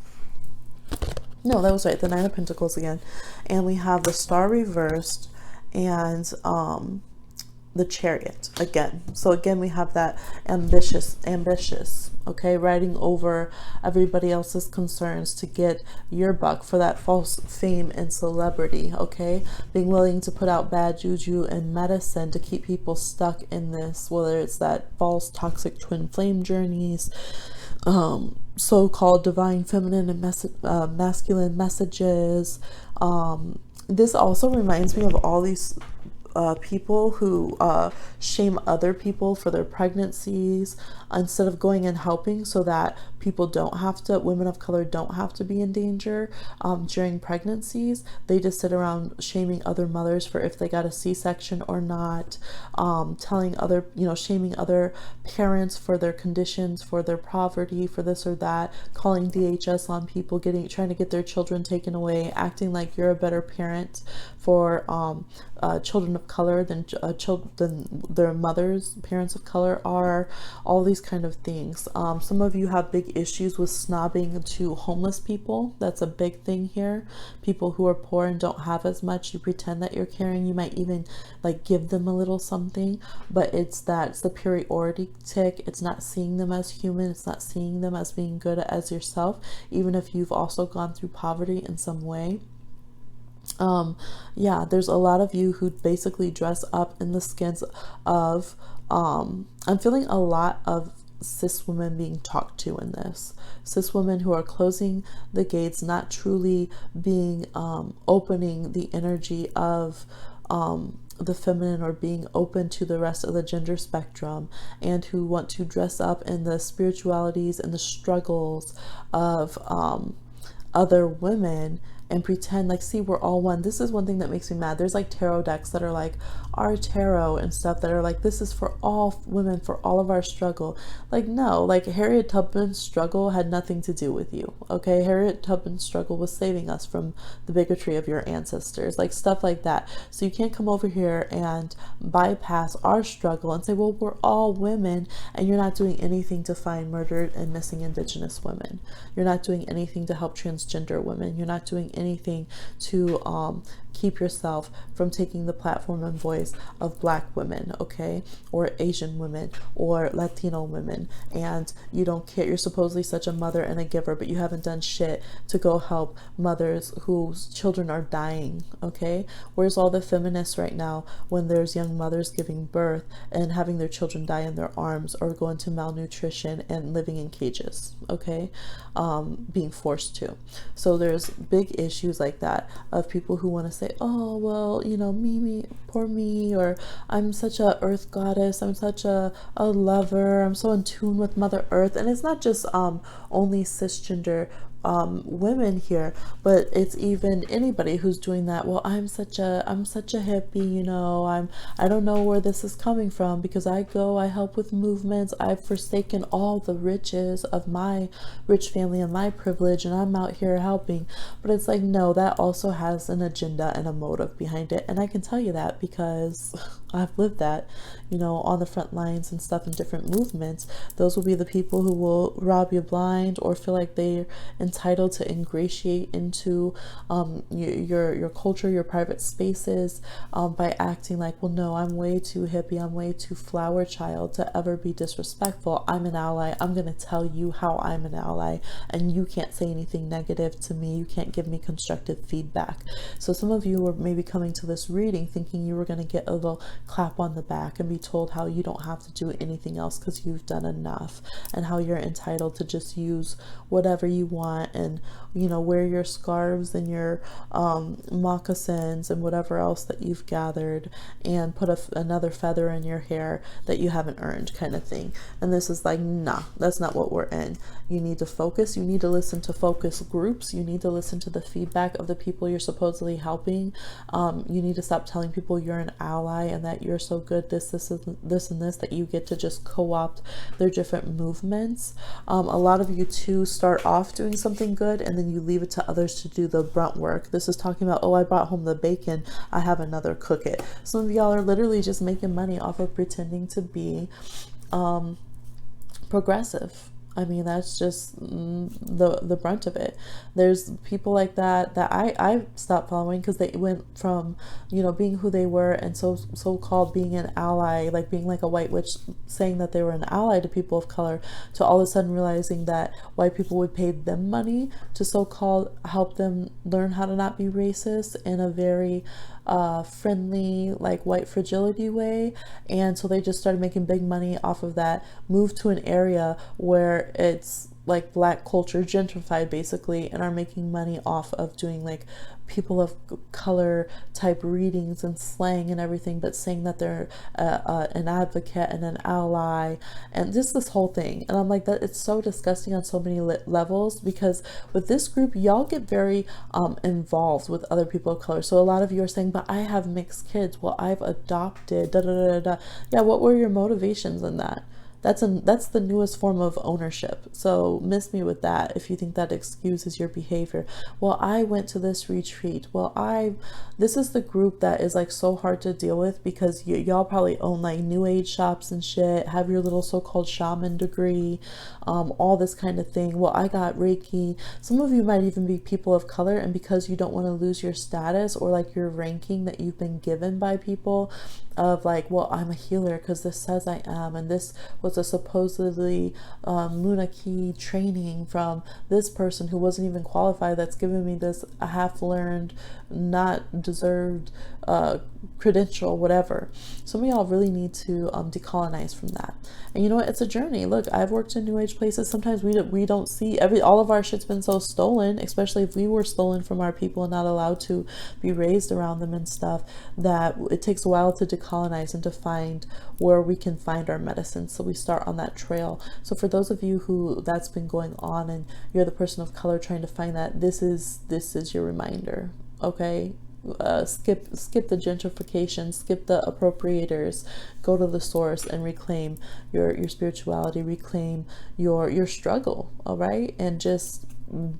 No, that was right, the Nine of Pentacles again. And we have the Star reversed and the Chariot again. So again, we have that ambitious, okay, riding over everybody else's concerns to get your buck for that false fame and celebrity, okay, being willing to put out bad juju and medicine to keep people stuck in this, whether it's that false toxic twin flame journeys, so-called divine feminine and masculine messages. This also reminds me of all these people who shame other people for their pregnancies instead of going and helping, so that women of color don't have to be in danger during pregnancies. They just sit around shaming other mothers for if they got a C-section or not, shaming other parents for their conditions, for their poverty, for this or that, calling DHS on people, trying to get their children taken away, acting like you're a better parent for children of color than their mothers, parents of color are, all these kind of things. Some of you have big issues with snobbing to homeless people. That's a big thing here. People who are poor and don't have as much, you pretend that you're caring. You might even like give them a little something, but it's the superiority tick. It's not seeing them as human. It's not seeing them as being good as yourself, even if you've also gone through poverty in some way. Yeah, there's a lot of you who basically dress up in the skins of I'm feeling a lot of cis women being talked to in this. Cis women who are closing the gates, not truly being opening the energy of the feminine, or being open to the rest of the gender spectrum, and who want to dress up in the spiritualities and the struggles of other women and pretend like, see, we're all one. This is one thing that makes me mad. There's like tarot decks that are like our tarot and stuff that are like, this is for all women, for all of our struggle. Like, no, like Harriet Tubman's struggle had nothing to do with you, okay? Harriet Tubman's struggle was saving us from the bigotry of your ancestors, like stuff like that. So you can't come over here and bypass our struggle and say, well, we're all women, and you're not doing anything to find murdered and missing Indigenous women. You're not doing anything to help transgender women. You're not doing anything to keep yourself from taking the platform and voice of Black women, okay, or Asian women or Latino women. And you don't care. You're supposedly such a mother and a giver, but you haven't done shit to go help mothers whose children are dying, okay? Where's all the feminists right now when there's young mothers giving birth and having their children die in their arms, or go into malnutrition and living in cages, okay, being forced to? So there's big issues like that of people who want to say, oh, well, me, poor me, or I'm such a earth goddess, I'm such a lover, I'm so in tune with Mother Earth. And it's not just only cisgender women here, but it's even anybody who's doing that. Well, I'm such a hippie, I don't know where this is coming from, because I help with movements, I've forsaken all the riches of my rich family and my privilege, and I'm out here helping. But it's like, no, that also has an agenda and a motive behind it. And I can tell you that because I've lived that, on the front lines and stuff in different movements. Those will be the people who will rob you blind or feel like they're entitled to ingratiate into your culture, your private spaces, by acting like, well, no, I'm way too hippie, I'm way too flower child to ever be disrespectful. I'm an ally. I'm going to tell you how I'm an ally, and you can't say anything negative to me. You can't give me constructive feedback. So some of you were maybe coming to this reading thinking you were going to get a little clap on the back and be told how you don't have to do anything else because you've done enough, and how you're entitled to just use whatever you want, and wear your scarves and your moccasins and whatever else that you've gathered, and put another feather in your hair that you haven't earned, kind of thing. And this is like, nah, that's not what we're in. You need to focus. You need to listen to focus groups. You need to listen to the feedback of the people you're supposedly helping. You need to stop telling people you're an ally and that you're so good, this and this, that you get to just co-opt their different movements. A lot of you too start off doing something good and then you leave it to others to do the brunt work. This is talking about, oh, I brought home the bacon, I have another cook it. Some of y'all are literally just making money off of pretending to be progressive. I mean, that's just the brunt of it. There's people like that I stopped following because they went from, being who they were and so-called being an ally, like being like a white witch, saying that they were an ally to people of color, to all of a sudden realizing that white people would pay them money to so-called help them learn how to not be racist in a very friendly, like white fragility way. And so they just started making big money off of that, moved to an area where it's like black culture gentrified basically, and are making money off of doing like people of color type readings and slang and everything, but saying that they're an advocate and an ally, and just this whole thing. And I'm like, that it's so disgusting on so many levels, because with this group y'all get very involved with other people of color. So a lot of you are saying, but I have mixed kids, well, I've adopted da da da da. Yeah, what were your motivations in that? That's the newest form of ownership. So miss me with that if you think that excuses your behavior. Well, I went to this retreat. Well, this is the group that is like so hard to deal with, because y'all probably own like new age shops and shit, have your little so-called shaman degree, all this kind of thing. Well, I got Reiki. Some of you might even be people of color, and because you don't want to lose your status or like your ranking that you've been given by people, of like, well, I'm a healer because this says I am, and this was a supposedly Luna Key training from this person who wasn't even qualified, that's giving me this half-learned, not deserved credential, whatever. Some of y'all really need to decolonize from that. And you know what? It's a journey. Look, I've worked in new age places. Sometimes we don't see all of our shit's been so stolen, especially if we were stolen from our people and not allowed to be raised around them and stuff, that it takes a while to decolonize and to find where we can find our medicine. So we start on that trail. So for those of you who that's been going on and you're the person of color trying to find that, this is your reminder. Okay, skip the gentrification, skip the appropriators, go to the source and reclaim your spirituality, reclaim your struggle. All right, and just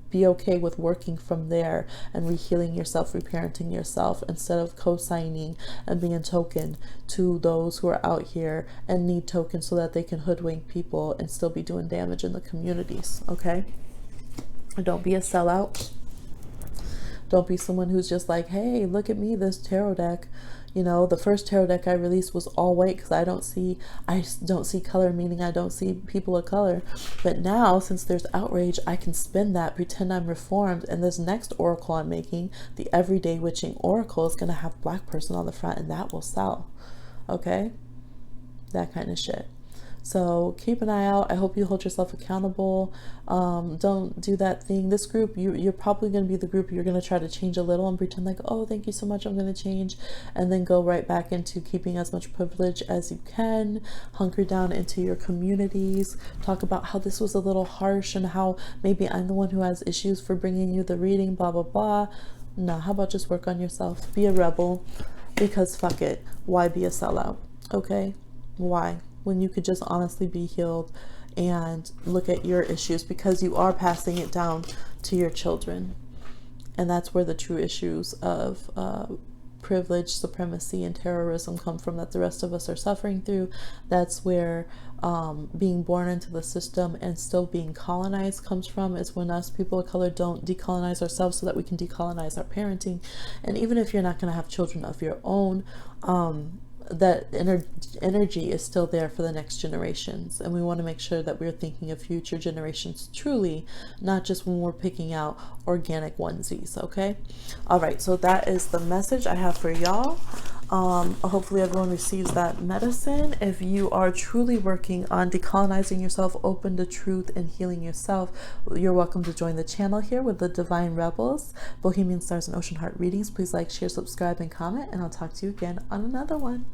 be okay with working from there and rehealing yourself, reparenting yourself, instead of co-signing and being token to those who are out here and need tokens so that they can hoodwink people and still be doing damage in the communities. Okay, don't be a sellout. Don't be someone who's just like, hey, look at me, this tarot deck. The first tarot deck I released was all white because I don't see color, meaning I don't see people of color. But now, since there's outrage, I can spin that, pretend I'm reformed, and this next oracle I'm making, the Everyday Witching Oracle, is going to have black person on the front, and that will sell. Okay? That kind of shit. So keep an eye out. I hope you hold yourself accountable. Don't do that thing. This group, you're probably going to be the group you're going to try to change a little and pretend like, oh, thank you so much, I'm going to change, and then go right back into keeping as much privilege as you can. Hunker down into your communities. Talk about how this was a little harsh and how maybe I'm the one who has issues for bringing you the reading, blah, blah, blah. No, how about just work on yourself? Be a rebel, because fuck it. Why be a sellout? Okay? Why? When you could just honestly be healed and look at your issues, because you are passing it down to your children. And that's where the true issues of privilege, supremacy, and terrorism come from, that the rest of us are suffering through. That's where being born into the system and still being colonized comes from, is when us people of color don't decolonize ourselves so that we can decolonize our parenting. And even if you're not going to have children of your own, that energy is still there for the next generations, and we want to make sure that we're thinking of future generations truly, not just when we're picking out organic onesies. Okay, all right, so that is the message I have for y'all. Hopefully everyone receives that medicine. If you are truly working on decolonizing yourself, open to truth, and healing yourself, you're welcome to join the channel here with the Divine Rebels, Bohemian Stars and Ocean Heart readings. Please like, share, subscribe, and comment, and I'll talk to you again on another one.